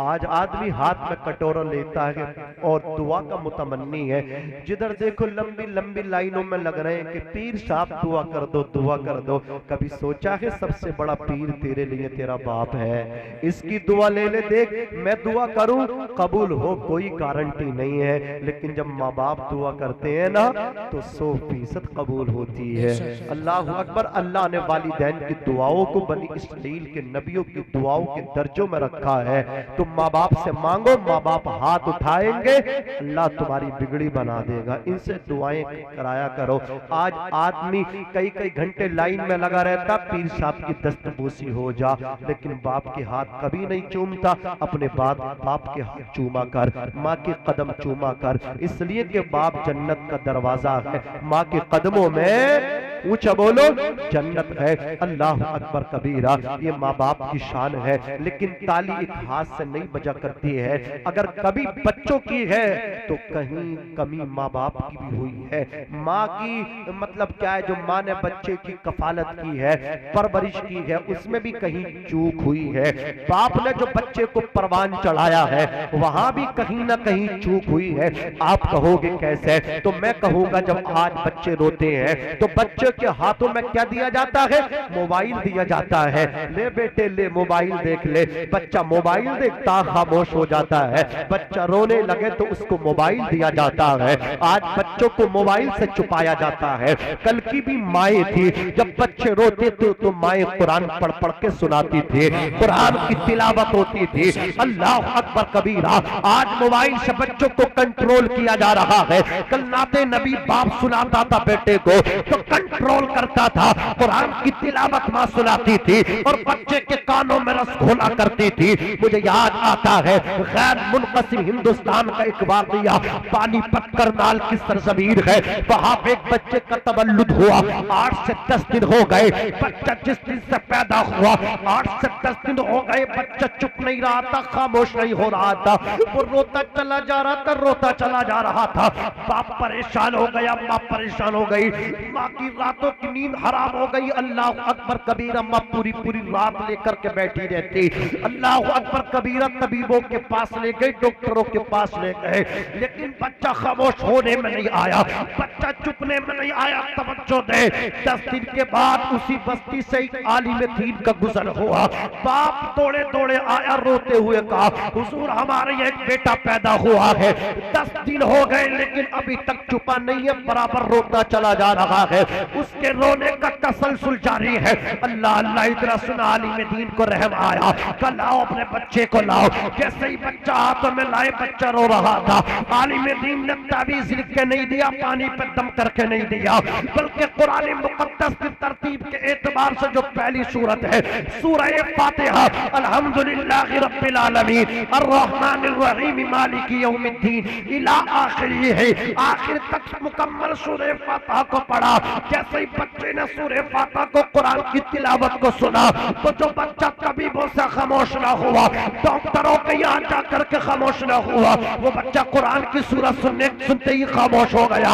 आज आदमी हाथ में कटोरा लेता है और दुआ का मुतमन्नी है। जिधर देखो लंबी लंबी लाइनों में लग रहे हैं कि पीर साहब दुआ कर दो, दुआ कर दो। कभी सोचा है सबसे बड़ा पीर तेरे लिए तेरा बाप है, इसकी दुआ ले ले देख। मैं दुआ करूं कबूल हो कोई गारंटी नहीं है, लेकिन जब माँ बाप दुआ करते हैं ना तो 100% कबूल होती है। अल्लाह अकबर। अल्लाह ने वालिदैन की दुआओं को बनी इस्राइल के नबियों की दुआओं के दर्जों में रखा है। तुम माँ बाप से मांगो, माँ बाप हाथ उठाएंगे, अल्लाह तुम्हारी बिगड़ी बना देगा। इनसे दुआएं कराया करो। आज आदमी कई कई घंटे लाइन में लगा रहता, पीर साहब की दस्तबोसी हो जा, लेकिन बाप के हाथ कभी नहीं चूमता। अपने बाप के हाथ चूमा कर, माँ के कदम चूमा कर, इसलिए कि बाप जन्नत का दरवाजा है। माँ के कदमों में ऊंचा बोलो जन्नत है। अल्लाह अकबर कबीरा। ये माँ बाप की शान है, लेकिन ताली एक हाथ से नहीं बजा करती है। अगर कभी बच्चों की है तो कहीं कमी माँ बाप की भी हुई है। माँ की मतलब क्या है? जो माँ ने बच्चे की कफालत की है, परवरिश की है, उसमें भी कहीं चूक हुई है। बाप ने जो बच्चे को परवान चढ़ाया है वहां भी कहीं ना कहीं चूक हुई है। आप कहोगे कैसे? तो मैं कहूंगा जब आज बच्चे रोते हैं तो बच्चे के हाथों में क्या दिया जाता है? मोबाइल दिया जाता है। ले बेटे ले मोबाइल देख ले। बच्चा मोबाइल देखता खामोश हो जाता है। बच्चा रोने लगे तो उसको मोबाइल दिया जाता है। आज बच्चों को मोबाइल से छुपाया जाता है। कल की भी माएँ थी, जब बच्चे रोते थे तो माएँ कुरान पढ़ पढ़ के सुनाती थी, कुरान की तिलावत होती थी। अल्लाह अकबर कबीरा। आज मोबाइल से बच्चों को कंट्रोल किया जा रहा है। कल नाते नबी बाप सुनाता था बेटे को तो कंट्रोल करता था, कुरान की तिलावत मां सुनाती थी और बच्चे के कानों में रस घोला करती थी। मुझे याद आता है गैर मुनक़सिम हिंदुस्तान का एक वाक़या, पानीपत करनाल की सरजमीन है, वहां पे एक बच्चे का तवल्लुद हुआ। 8 से 10 दिन हो गए। बच्चा जिस दिन से पैदा हुआ 8 से 10 दिन हो गए, बच्चा चुप नहीं रहा था, खामोश नहीं हो रहा था। वो रोता चला जा रहा था, रोता चला जा रहा था। बाप परेशान हो गया, माँ परेशान हो गई। माँ की रातों की नींद हराम हो गई। अल्लाह अकबर कबीरा। माँ पूरी पूरी रात लेकर के बैठी रहती। अल्लाह अकबर कबीरा। तबीबों के पास ले गए, डॉक्टरों के पास ले गए, लेकिन बच्चा खामोश होने में नहीं आया, बच्चा चुपने में नहीं आया। तवज्जो दे। 10 दिन के बाद उसी बस्ती से एक आलिम दीन का गुजर हुआ। बाप दौड़े दौड़े दौड़े आया रोते हुए कहा हुजूर हमारे एक बेटा पैदा हुआ है, 10 दिन हो गए लेकिन अभी तक छुपा नहीं है, बराबर रोता चला जा रहा है, उसके रोने का तसलसल जारी है। अल्लाह अल्लाह इतना सुना आलिम दीन को रहम आया, कल लाओ अपने बच्चे को लाओ। जैसे ही बच्चा हाथों में लाए बच्चा रो रहा था, आलिम दीन ने तावीज़ लिख के नहीं दिया, पानी पे दम करके नहीं दिया, बल्कि कुरान मुक़द्दस की तरतीब के एतबार से जो पहली सूरत है सूरह फातिहा, अल्हम्दुलिल्लाहि रब्बिल आलमीन अर्रहमानिर रहीम मालिकी यौमिद्दीन इला आखिरी है, आखिर तक मुकम्मल सूरह फातिहा को पढ़ा। जैसे ही बच्चे ने सूरह फातिहा को कुरान की तिलावत को सुना तो जो बच्चा तबीबों से खामोश न हुआ, डॉक्टरों के यहाँ जाकर के खामोश न हुआ, वो बच्चा कुरान की सूरत सुनते ही खामोश हो गया।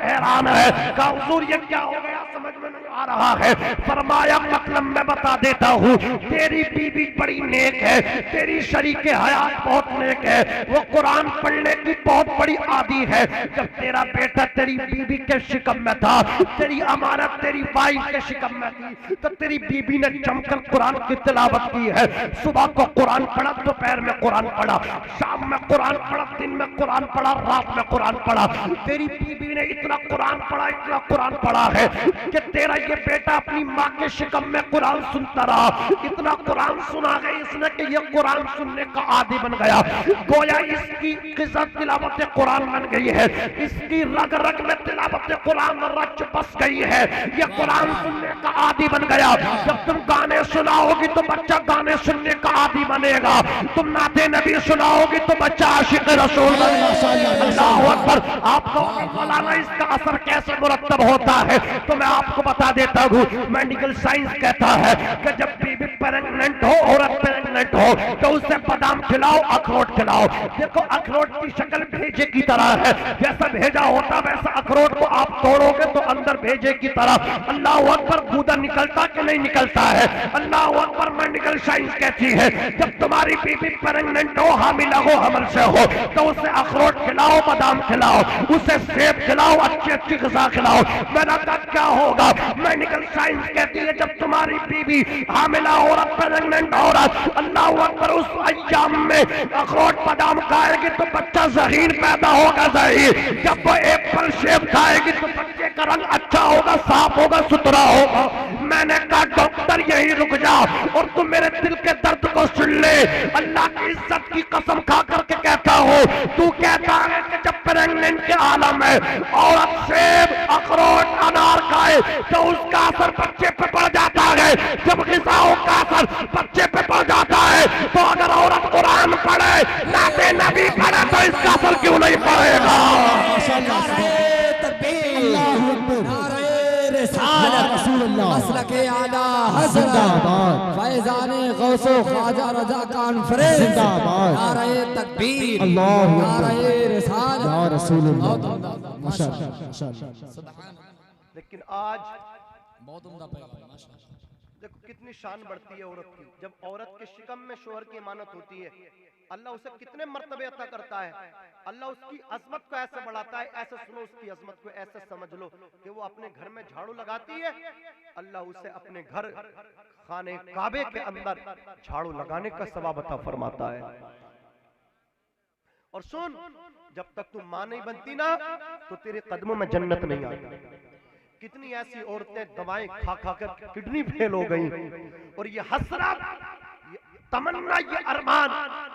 हैरान है का हुजूर ये क्या हो गया, समझ में नहीं आ रहा है। फरमाया मतलब मैं बता देता हूँ, तेरी बीवी बड़ी नेक है, तेरी शरीके हयात बहुत नेक है, वो कुरान पढ़ने की बहुत बड़ी आदी है। जब तेरा बेटा तेरी बीवी के शिकम में था, तेरी अमानत तेरी वाइफ के शिकम में थी, तो तेरी बीवी ने जमकर कुरान की तिलावत की है। सुबह को कुरान पढ़ा, दोपहर में कुरान पढ़ा, शाम में कुरान पढ़ा, दिन में कुरान पढ़ा, रात में कुरान पढ़ा। तेरी बीवी ने इतना कुरान पढ़ा, इतना कुरान पढ़ा है कि तेरा ये बेटा अपनी माँ के शिकम में कुरान सुनता रहा। इतना कुरान सुना गया इसने कि ये कुरान सुनने का आदी बन गया। गोया इसकी क़िज़्ज़त तिलावत कुरान बन गई है, इसकी रग रग में तिलावत कुरान रच बस गई है, ये कुरान सुनने का आदी बन गया। जब तुम गाने सुनाओगी तो बच्चा गाने सुनने का आदी बनेगा, तुम नाते नबी सुनाओगी तो बच्चा आशिक रसूल बनेगा। अल्लाहु अकबर। आपको मौलाना इसका असर कैसे मुरत्तब होता है तो मैं आपको बता देता हूँ। मेडिकल साइंस कहता है कि जब बीबी प्रेग्नेंट हो, औरत प्रेग्नेंट हो, तो उसे बादाम खिलाओ, अखरोट खिलाओ। देखो अखरोट की शक्ल भेजे की तरह है, जैसा भेजा होता वैसा अखरोट को आप तोड़ोगे तो अंदर भेजे की तरह। अल्लाह अकबर। गूदा निकलता कि नहीं निकलता है? अल्लाह अकबर। मेडिकल साइंस कहती है जब तुम्हारी बीबी प्रेग्नेंट हो, हामिला हो, हमल से हो, तो उसे अखरोट खिलाओ, बादाम खिलाओ, उसे सेब खिलाओ, अच्छी अच्छी ग़िज़ा खिलाओ। मैंने कहा क्या होगा? मेडिकल साइंस कहती है जब तुम्हारी बीबी हामिला औरत, प्रेग्नेंट औरत, अल्लाह अकबर, उस अय्याम में अखरोट बादाम खाएगी तो बच्चा ज़हीन पैदा होगा। ज़हीन जब वो एप्पल सेब खाएगी तो बच्चे का रंग अच्छा होगा, साफ होगा, सुथरा होगा। मैंने कहा डॉक्टर यही रुक जा और तुम मेरे दिल के दर्द को सुन ले। अल्लाह की इज्जत की कसम खा करके कहता हो, तू कहता है कि जब प्रेग्नेंट के आलम है औरत सेब, अखरोट, अनार खाए तो उसका असर बच्चे पे पड़ जाता है। जब ग़िज़ाओं का असर बच्चे पे पड़ जाता है तो अगर औरत कुरान पढ़े, नाते नबी पढ़े तो इसका असर क्यों नहीं पड़ेगा? मसलके आला हज़रत फैज़ाने गौसो ख्वाजा रज़ा कॉन्फ्रेंस जिंदाबाद। नारे तकबीर, नारे रिसालत, या रसूलुल्लाह। माशाअल्लाह। लेकिन आज बहुत उम्दा पैगाम, माशाअल्लाह। देखो कितनी शान बढ़ती है औरत की। जब औरत के शिकम में शोहर की इमानत होती है, अल्लाह उसे कितने मर्तबे अता करता है। अल्लाह उसकी अजमत को ऐसे बढ़ाता है, ऐसे सुनो उसकी अजमत को, ऐसे समझ लो कि वो अपने घर में झाड़ू लगाती है, अल्लाह उसे अपने घर खाने काबे के अंदर झाड़ू लगाने का सवाब अता फरमाता है। और सुन, जब तक तुम मां नहीं बनती ना तो तेरे कदमों में जन्नत नहीं आती। कितनी ऐसी औरतें दवाएं खा खा कर किडनी फेल हो गई, और ये हसरत, तमन्ना, ये अरमान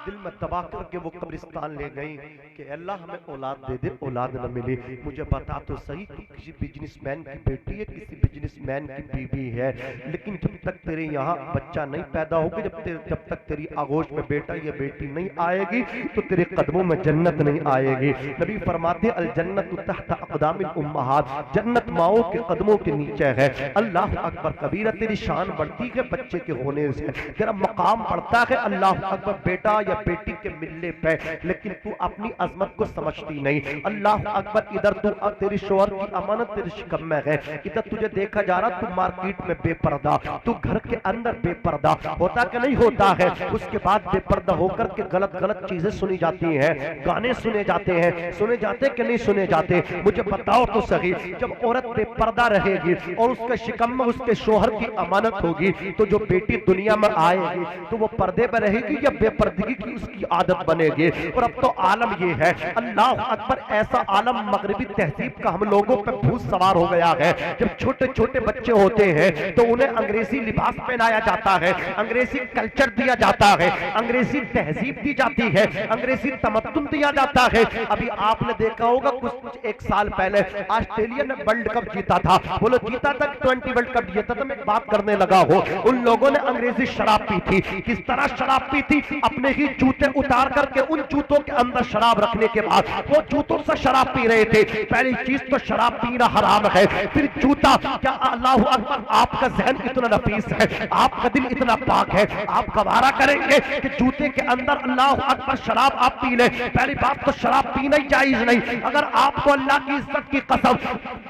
दिल में दबा करके वो कब्रिस्तान ले गई कि अल्लाह हमें औलाद दे दे, औलाद न मिली। मुझे बता तो सही, तू किसी बिजनेसमैन की बेटी है, किसी बिजनेसमैन की बीवी है, लेकिन जब तक तेरे यहाँ बच्चा नहीं पैदा होगा, जब तक तेरी आगोश में बेटा या बेटी नहीं आएगी तो तेरे कदमों में जन्नत नहीं आएगी। नबी फरमाते अल जन्नत तहत अक़दामिल उम्महात, जन्नत माओं के कदमों के नीचे है। अल्लाह अकबर कबीरा। तेरी शान बढ़ती है बच्चे के होने से, तेरा मकाम बढ़ता है। अल्लाह अकबर। बेटा या बेटी के मिलने पे, लेकिन तू अपनी अजमत को समझती नहीं। अल्लाह अकबर, इधर तू तेरी शोहर की अमानत तेरे शिकम में है, इधर तुझे देखा जा रहा तू मार्केट में बेपर्दा, तू घर के अंदर बेपर्दा होता कि नहीं होता है। उसके बाद बेपर्दा होकर के गलत गलत चीजें सुनी जाती हैं, गाने सुने जाते हैं, सुने जाते कि नहीं सुने जाते? मुझे बताओ तो सही, जब औरत बेपर्दा रहेगी और उसके शिकम में उसके शोहर की अमानत होगी, तो जो बेटी दुनिया में आएगी तो वो पर्दे पर रहेगी या बेपर्दगी की उसकी आदत बनेगी? और अब तो आलम ये है, अल्लाह अकबर, ऐसा आलम मगरिबी तहजीब का हम लोगों पे भूत सवार हो गया है। जब छोटे छोटे बच्चे होते हैं तो उन्हें अंग्रेजी लिबास पहनाया जाता है, अंग्रेजी कल्चर दिया जाता है, अंग्रेजी तहजीब दी जाती है, अंग्रेजी तमद्दुन दिया जाता है। अभी आपने देखा होगा कुछ एक साल पहले ऑस्ट्रेलिया ने वर्ल्ड कप जीता था, बोलो जीता था, 20 वर्ल्ड कप जीता था। मैं बात करने लगा हो, उन लोगों ने अंग्रेजी शराब पी थी। किस तरह शराब पी थी? अपने ही जूते उतार करके उन जूतों के अंदर शराब रखने के बाद वो जूतों से शराब पी रहे थे। पहली चीज तो शराब पीना हराम है, फिर जूता। क्या अल्लाह अकबर, आपका जहन इतना नफीस है, आपका दिल इतना पाक है, आप गवारा करेंगे कि जूते के अंदर अल्लाह अकबर शराब आप पी ले? पहली बात तो शराब पीना ही जायज नहीं। अगर आपको अल्लाह की इज्जत की कसम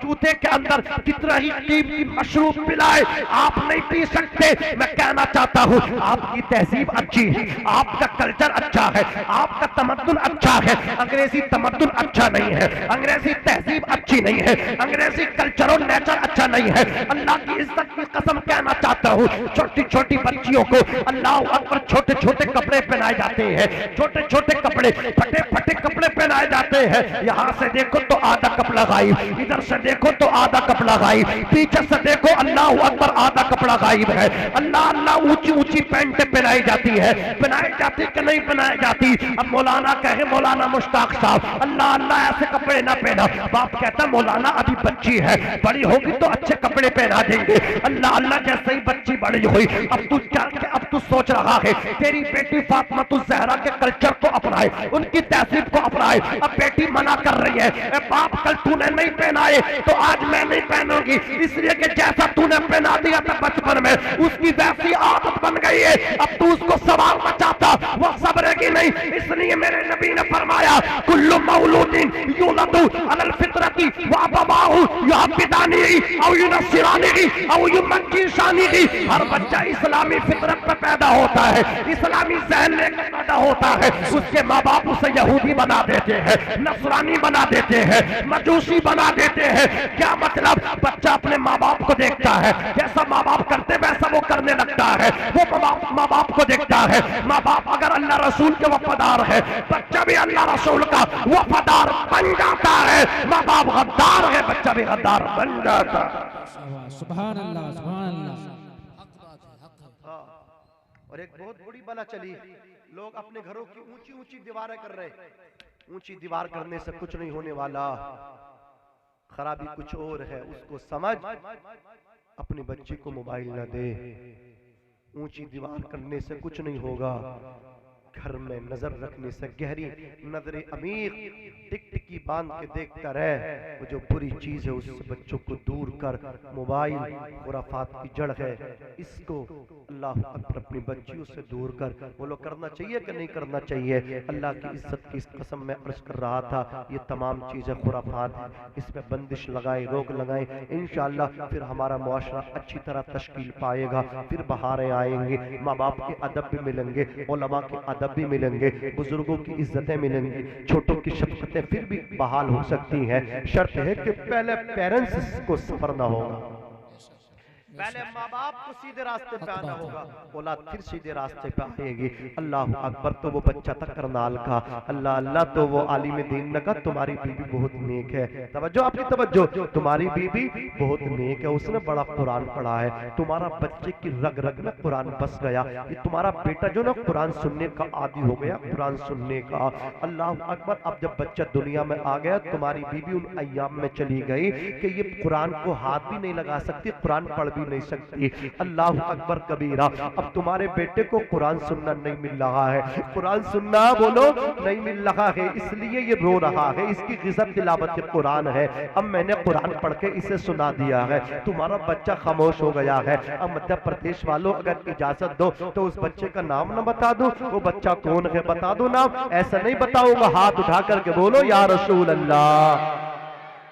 जूते के अंदर कितना ही कीमती मशरूब पिलाए, आप नहीं पी सकते। मैं कहना चाहता हूँ, आपकी तहजीब अच्छी है, आपका कल्चर अच्छा है, आपका तमद्दुन अच्छा है, अंग्रेजी तमद्दुन अच्छा नहीं है, अंग्रेजी तहजीब अच्छी नहीं है, अंग्रेजी कल्चर और नेचर अच्छा नहीं है। अल्लाह की इज्जत की कसम कहना चाहता हूँ, छोटी छोटी बच्चियों को अल्लाह अकबर छोटे छोटे कपड़े पहनाए जाते हैं, छोटे छोटे कपड़े, फटे फटे कपड़े पहनाए जाते हैं। यहाँ से देखो तो आधा कपड़ा गायब, इधर से देखो तो आधा कपड़ा गायब, पीछे से देखो अल्लाह अकबर आधा कपड़ा गायब है। अल्लाह अल्लाह, ऊंची ऊंची पैंट पहनाई जाती है, पहनाई जाती कि नहीं पहनाई जाती? अब मौलाना कहे, मौलाना मुश्ताक साहब, अल्लाह अल्लाह ऐसे कपड़े ना पहना। बाप कहता मौलाना अभी बच्ची है, बड़ी होगी तो अच्छे कपड़े पहना देंगे। अल्लाह अल्लाह, जैसे ही बच्ची बड़ी हुई, अब तू क्या, अब तू सोच रहा है तेरी बेटी फातिमा तू ज़हरा के कल्चर को अपनाए, उनकी तहजीब को अपनाए। अब बेटी मना कर रही है, ए बाप कल तूने नहीं पहनाए तो आज मैं नहीं पहनूंगी, इसलिए कि जैसा तूने पहना दिया था बचपन में उसकी वैसी आदत बन गई है। अब तू उसको सवाल बचाता, वो सबरेगी नहीं। इसलिए मेरे नबी ने फरमाया, कुल्लु मौलूदिन यूलदु अलल फितरती व अबवाहु युहब्बिदानिही औ युनस्सिरानिही औ युमज्जिसानिही। हर बच्चा इस्लामी फितरत पे पैदा होता है, इस्लामी ज़हन लेकर पैदा होता है। उसके माँ बाप उसे यहूदी बना देते हैं, नसरानी बना देते हैं, मजूसी बना देते हैं। क्या मतलब? बच्चा अपने माँ बाप को देखता है, जैसा माँ बाप करते वैसा वो करने लगता है। वो माँ बाप को देखता है, माँ बाप अगर अल्लाह रसूल के वफादार है, बच्चा भी अल्लाह रसूल का वफादार बन जाता है। माँ बाप गद्दार है, बच्चा भी गद्दार बन जाता है। सुभान अल्लाह, सुभान अल्लाह। और एक बहुत बड़ी बला चली, लोग अपने घरों की ऊंची ऊंची दीवारें कर रहे। ऊंची दीवार करने से कुछ नहीं होने वाला, खराबी कुछ और है। उसको समझ, अपने बच्चे को मोबाइल न दे। ऊंची दीवार करने से कुछ नहीं होगा, घर में नजर रखने से, गहरी नजरे अमीर टिकटिकी बांध के देखता रहे। वो जो बुरी चीज है उससे बच्चों को दूर कर। मोबाइल खुराफात की जड़ है, इसको अल्लाह अकबर अपनी बच्चियों से दूर कर। बोलो करना चाहिए कि नहीं करना चाहिए? अल्लाह की इज्जत की कसम में अर्ज कर रहा था, ये तमाम चीजें खुराफात, इस पे बंदिश लगाए, रोक लगाए, इंशाअल्लाह फिर हमारा मुआशरा अच्छी तरह तश्कील पाएगा। फिर बहारें आएंगे, माँ बाप के अदब भी मिलेंगे, उलमा के अदब भी मिलेंगे, बुजुर्गों की इज्जतें मिलेंगी, छोटों की शफकतें फिर भी बहाल हो सकती हैं। शर्त है कि पहले पेरेंट्स को सफर ना होगा, पहले माँ बाप को सीधे रास्ते पे आना होगा, औलाद फिर सीधे रास्ते पे आएगी। अल्लाह अकबर। तो वो बच्चा था करनाल का, अल्लाह अल्लाह, तो वो आलिम दीन ने कहा तुम्हारी बीबी बहुत नेक है। तवज्जो, आपकी तवज्जो, तुम्हारी बीबी बहुत नेक है, उसने बड़ा कुरान पढ़ा है, तुम्हारा बच्चे की रग रग में कुरान बस गया। ये तुम्हारा बेटा जो ना कुरान सुनने का आदी हो गया, कुरान सुनने का। अल्लाह अकबर। अब जब बच्चा दुनिया में आ गया, तुम्हारी बीबी उन अय्याम में चली गई कि ये कुरान को हाथ भी नहीं लगा सकती, कुरान पढ़ भी नहीं सकती। अल्लाह अकबर कबीरा। अब तुम्हारे बेटे को कुरान सुनना नहीं मिल रहा है, कुरान सुनना बोलो नहीं मिल रहा है, इसलिए ये रो रहा है, इसकी गिज़त तिलावत कुरान है। अब मैंने कुरान पढ़ के इसे सुना दिया है, तुम्हारा बच्चा खामोश हो गया है। अब मध्य प्रदेश वालों अगर इजाजत दो तो उस बच्चे का नाम ना बता दो, वो बच्चा कौन है बता दो नाम। ऐसा नहीं बताऊंगा, हाथ उठा करके बोलो या रसूल अल्लाह।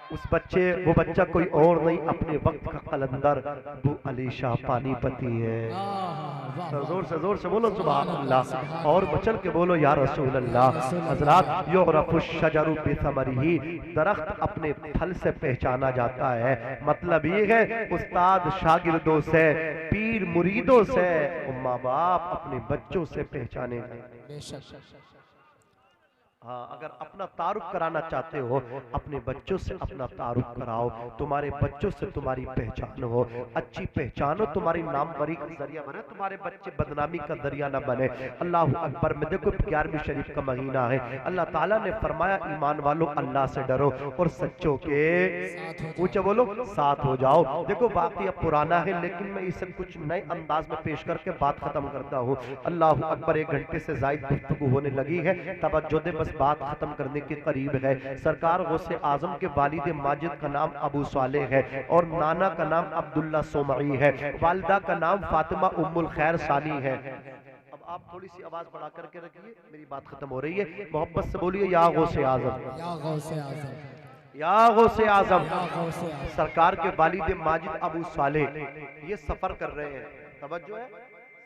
वो बच्चा कोई और नहीं, अपने वक्त का कलंदर अबू अली शाह पानीपती है। जोर से बोलो सुभान अल्लाह, और बचल के बोलो या रसूल अल्लाह। हजरात युरफ़ु शजरु बिसमरिही, दरख्त अपने फल से पहचाना जाता है। मतलब ये है उस्ताद शागिर्दों से, पीर मुरीदों से, माँ बाप अपने बच्चों से पहचाने। हाँ, अगर अपना तारुफ कराना चाहते हो अपने बच्चों से अपना तारुफ कराओ, तुम्हारे बच्चों से तुम्हारी पहचान हो, अच्छी पहचान हो, तुम्हारी नामवरी का जरिया बने, तुम्हारे बच्चे बदनामी का जरिया न बने। अल्लाह अकबर में देखो 11वीं शरीफ का महीना है, अल्लाह ताला ने फरमाया ईमान वालों अल्लाह से डरो और सच्चों के ऊंचे बोलो साथ हो जाओ। देखो वाकई अब पुराना है लेकिन मैं इसे कुछ नए अंदाज में पेश करके बात खत्म करता हूँ। अल्लाह अकबर, 1 घंटे से ज्यादा गुफ्तगू होने लगी है, तवज्जो दे, बस बात खत्म करने के करीब है। सरकार गौसे आजम के वालिद माजिद का नाम अबू सालेह है और नाना का नाम अब्दुल्ला सोमई है, वालिदा का नाम फातिमा उम्मुल खैर सानी है। अब आप थोड़ी सी आवाज बढ़ा करके रखिए, मेरी बात खत्म हो रही है, मोहब्बत से बोलिए या गौसे आजम, या गौसे आजम, या गौसे आजम। सरकार के वालिद माजिद अबू सालेह ये सफर कर रहे हैं, तवज्जो है,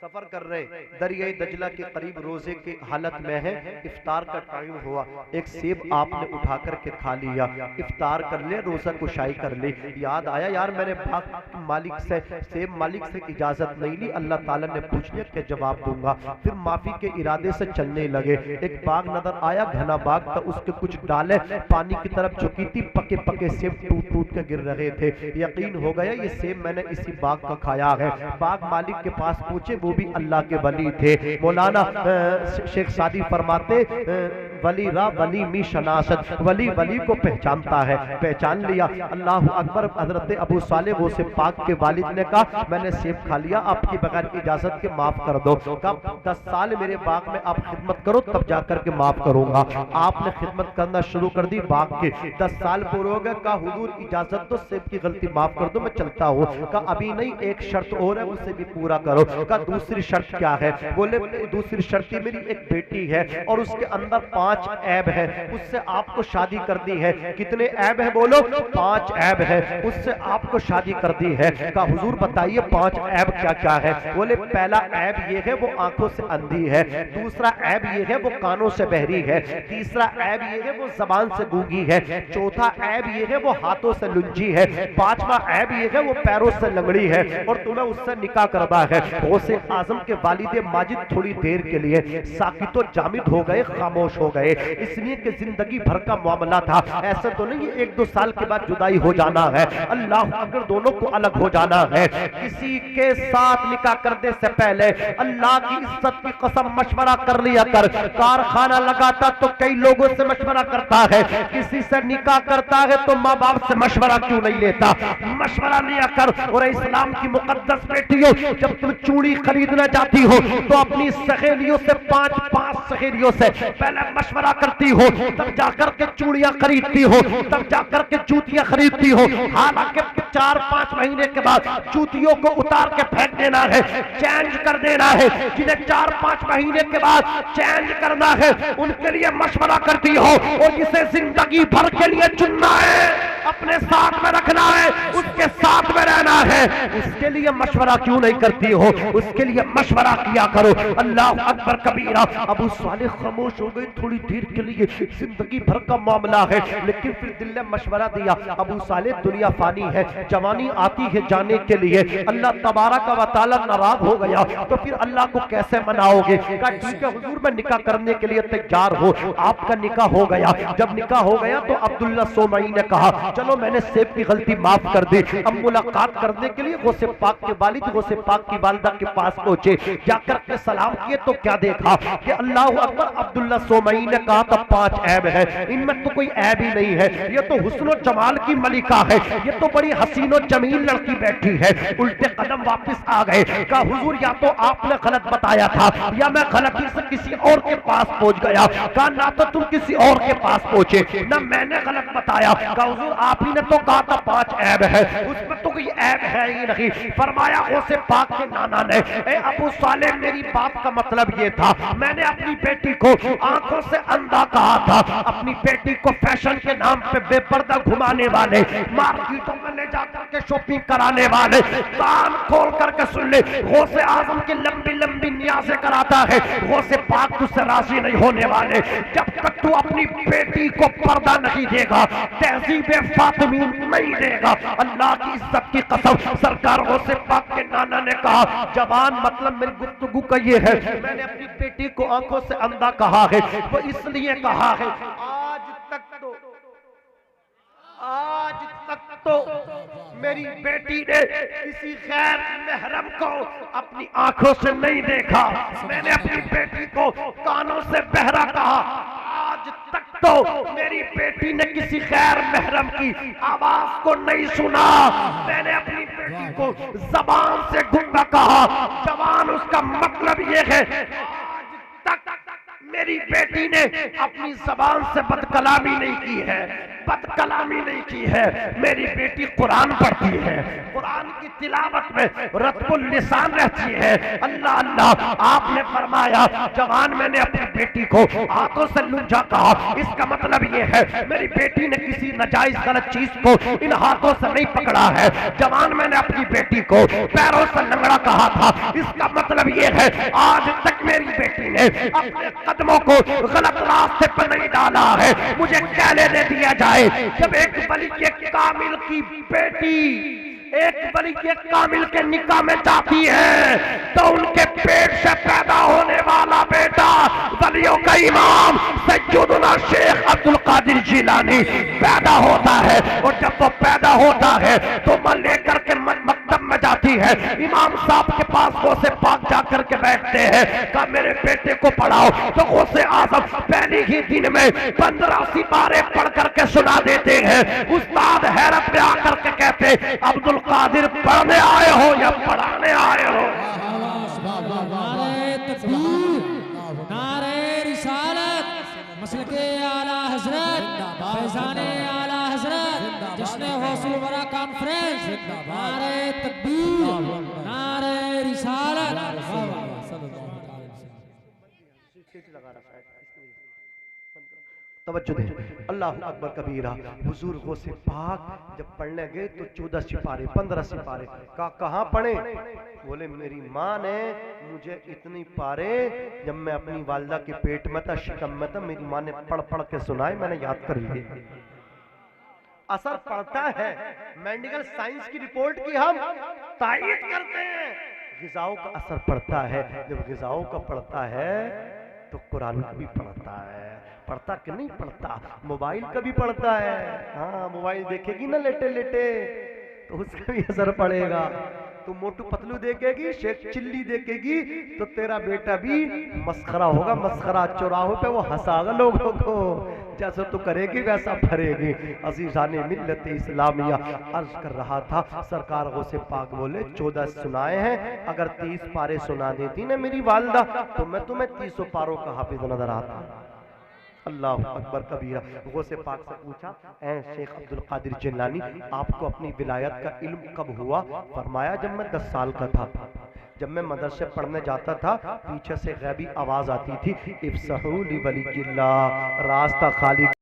सफर कर रहे, दरियाई दजला के करीब रोजे की हालत में है, इफ्तार का टाइम हुआ, एक सेब आपने उठा करके खा लिया, इफ्तार कर ले, रोजा कुशाई कर ली, याद आया यार मैंने बाग मालिक से, सेब मालिक से इजाजत नहीं ली, अल्लाह ताला ने पूछ लिया कि जवाब दूंगा। फिर माफी के इरादे से चलने लगे, एक बाग नजर आया, घना बाग था, उसके कुछ डाले पानी की तरफ झुकी थी, पके पके सेब टूट टूट के गिर रहे थे। यकीन हो गया ये सेब मैंने इसी बाग का खाया है। बाग मालिक के पास पूछे, वो भी अल्लाह के वली थे। मौलाना शेख सादी फरमाते वली रा वली मी शनासत, वली वली को पहचानता है, पहचान लिया। अल्लाह अकबर। हजरत अबू सालेह वो से पाक के वालिद ने कहा मैंने सेब खा लिया, आपकी बगैर इजाजत के माफ कर दो। कब 10 साल मेरे बाग में आप खिदमत करो तब जाकर के माफ करूंगा। आपने खिदमत करना शुरू कर दी बाग के, 10 साल पूरे हो गए। कहा हुजूर इजाजत दो, सेब की गलती माफ कर दो, मैं चलता हूँ। कहा अभी नहीं, एक शर्त और है, उसे भी पूरा करो। कहा दूसरी शर्त क्या है? बोले दूसरी शर्त मेरी एक बेटी है और उसके अंदर 5 ऐब है, उससे आपको शादी कर दी है। कितने ऐब है? बोलो 5 ऐब है, उससे आपको शादी कर दी है। कहा हुजूर बताइए 5 ऐब क्या क्या है? बोले पहला ऐब ये है वो आंखों से अंधी है, दूसरा ऐब ये है वो कानों से बहरी है, तीसरा ऐब ये है वो जबान से गूंगी है, चौथा ऐब ये है वो हाथों से लुंजी है, 5वां ऐब ये है वो पैरों से लंगड़ी है और तुम्हें उससे निकाह करना है। गौसे आजम के वालिद माजिद थोड़ी देर के लिए साकितो जामिद हो गए, खामोश हो गए, इसलिए कि जिंदगी भर का मामला था। ऐसा तो नहीं 1-2 साल के बाद जुदाई हो जाना है, अल्लाह अगर दोनों को अलग हो जाना है। किसी के साथ निकाह करने से पहले अल्लाह की इज्जत की कसम मशवरा कर लिया कर। कारखाना लगाता तो कई लोगों से मशवरा करता है, किसी से निकाह करता है तो माँ बाप से मशवरा क्यों नहीं लेता? मशवरा लिया कर। और इस्लाम की मुकद्दस बेटियों, जब तुम चूड़ी खरीदना चाहती हो तो अपनी सहेलियों से 5-5 सहेलियों से पहले मशवरा करती हो, तब जाकर के चूड़ियां खरीदती हो, तब जाकर के जूतियां खरीदती हो। हालांकि 4-5 महीने के बाद जूतियों को उतार के फेंक देना है, चेंज कर देना है। जिन्हें 4-5 महीने के बाद चेंज करना है उनके लिए मशवरा करती हो, और जिसे जिंदगी भर के लिए चुनना है, अपने साथ में रखना है, उसके साथ में रहना है, उसके लिए मशवरा क्यों नहीं करती हो? उसके लिए मशवरा किया करो। अल्लाह अकबर कबीरा। अबू सालेह खामोश हो गए थोड़ी देर के लिए, जिंदगी भर का मामला है, लेकिन फिर दिल ने मशवरा दिया अबू सालेह दुनिया फानी है, जवानी आती है जाने के लिए, अल्लाह तबारक व तआला नाराज हो गया तो फिर अल्लाह को कैसे मनाओगे? कहा ठीक है हुजूर मैं निकाह करने के लिए तैयार हो। आपका निकाह हो गया। जब निकाह हो गया तो अब्दुल्ला सोमई ने कहा चलो मैंने सेब की गलती माफ कर दी। अब मुलाकात करने के लिए गौसे पाक के वालिद गौसे पाक की वालिदा के पास पहुंचे, जाकर के सलाम किए तो क्या देखा कि अल्लाह अकबर, अब्दुल्ला सोमई ने कहा था 5 ऐब है, इनमें तो कोई ऐब ही नहीं है, ये तो हुस्न और जमाल की मलिका है, ये तो बड़ी हसीन और जमील लड़की बैठी है। उल्टे कदम वापस आ गए, कहा हुजूर या तो आपने गलत बताया था या मैं गलती से किसी और के पास पहुंच गया। कहा ना तो तुम किसी और के पास पहुंचे ना मैंने गलत बताया। कहा हुजूर आप ही ने तो कहा था 5 ऐब है, उसमें तो कोई ऐब है ही नहीं। फरमाया गौसे पाक के नाना ने, ए अबू सालेह मेरी बात का मतलब ये था, मैंने अपनी बेटी को आंखों से अंधा कहा था। अपनी बेटी को फैशन के नाम पे बेपर्दा घुमाने वाले, मार्केटों में ले जाकर के शॉपिंग कराने वाले, कान खोल करके सुन ले, गौसे आजम की लंबी लंबी नियाज़ें कराता है, गौसे पाक तुझसे राजी नहीं होने वाले। जब तक तू अपनी बेटी को पर्दा नहीं देगा, तहजीबे फातिमी नहीं देगा, अल्लाह की इज्जत की कसम, सरकार गौसे पाक के नाना ने कहा, जवान मतलब मेरी गुफ्तगू का ये है, मैंने अपनी बेटी को आंखों से अंधा कहा है, वो इसलिए कहा है आज तक तो मेरी बेटी ने किसी गैर महरम को अपनी आंखों से नहीं देखा, मैंने अपनी बेटी को कानों से बहरा कहा। आज तक तो मेरी बेटी ने किसी गैर महरम की आवाज को नहीं सुना, मैंने अपनी बेटी को जबान से गुंगा कहा। जबान उसका मतलब ये है, आज तक मेरी बेटी ने अपनी जबान से बदकलामी नहीं की है, बदकलामी नहीं की है। मेरी बेटी कुरान पढ़ती है, कुरान की तिलावत में रत्बुल लिसान रहती है। अल्लाह अल्लाह आपने फरमाया, जवान मैंने अपनी बेटी को हाथों से लूझा कहा, इसका मतलब ये है मेरी बेटी ने किसी नाजायज गलत चीज को इन हाथों से नहीं पकड़ा है। जवान मैंने अपनी बेटी को पैरों से लंगड़ा कहा था, इसका मतलब ये है आज तक मेरी बेटी ने अपने कदमों को गलत रास्ते पर नहीं डाला है। मुझे क्या लेने दिया जाए जब एक वली के कामिल की बेटी एक वली के कामिल के निकाह में जाती है तो उनके पेट से पैदा होने वाला बेटा वलियों का इमाम सैयदना शेख अब्दुल कादिर जिलानी पैदा होता है। और जब वो पैदा होता है तो मां लेकर के मकतब में जाती है, इमाम साहब के पास गौसे पाक जाकर के बैठते हैं, कहा मेरे बेटे को पढ़ाओ। तो गौसे आजम पहले ही दिन में 15 सिपारे पढ़ करके सुना देते हैं। उस्ताद हैरत में आकर के कहते, अब्दुल कादिर पढ़ने आए हो या पढ़ाने आए हो? नारे तकबीर, नारे रिसालत, मसलके आला हजरत, फैज़ाने आला हजरत, जश्न हौसुल वरा कॉन्फ्रेंस, नारे तकबीर, नारे रिसालत। तवज्जो दे, अल्लाह अकबर कबीरा। हुजूर गौसे पाक जब पढ़ने गए तो 14 सिपारे 15 सिपारे कहाँ पढ़े? बोले मेरी माँ ने मुझे इतनी पारे जब मैं अपनी वालिदा के पेट में था, शिकम में था, मेरी माँ ने पढ़ पढ़ के सुनाए, मैंने याद कर लिए। असर पड़ता है। मेडिकल साइंस की रिपोर्ट की हम तायीद करते हैं, ग़िज़ाओं का असर पड़ता है। जब ग़िज़ाओं का पड़ता है तो कुरान का भी पढ़ता है। पढ़ता कि नहीं पढ़ता? मोबाइल का भी पढ़ता है। हाँ, मोबाइल देखेगी ना लेटे लेटे तो उसका भी असर पड़ेगा। तो मोटू पतलू देखेगी, शेख चिल्ली देखेगी तो तेरा बेटा भी मस्खरा होगा, मस्खरा चौराहों पे वो हंसागा लोगों को। जैसा तो करेगी वैसा भरेगी। अज़ीज़ाने मिल्लत इस्लामिया अर्ज कर रहा था, सरकार गौसे पाक बोले 14 सुनाए हैं, अगर 30 पारे सुना देती ना मेरी वालिदा तो मैं तुम्हें 30 पारों का हाफिज नजर आता। अल्लाह अकबर कबीरा। गौसे पाक से पूछा, ऐ शेख अब्दुल कादिर जिलानी आपको अपनी विलायत का इल्म कब हुआ? फरमाया जब मैं 10 साल का था, जब मैं मदरसे पढ़ने जाता था पीछे से गैबी आवाज आती थी, इफ्सहू ली वली किल्ला, रास्ता खाली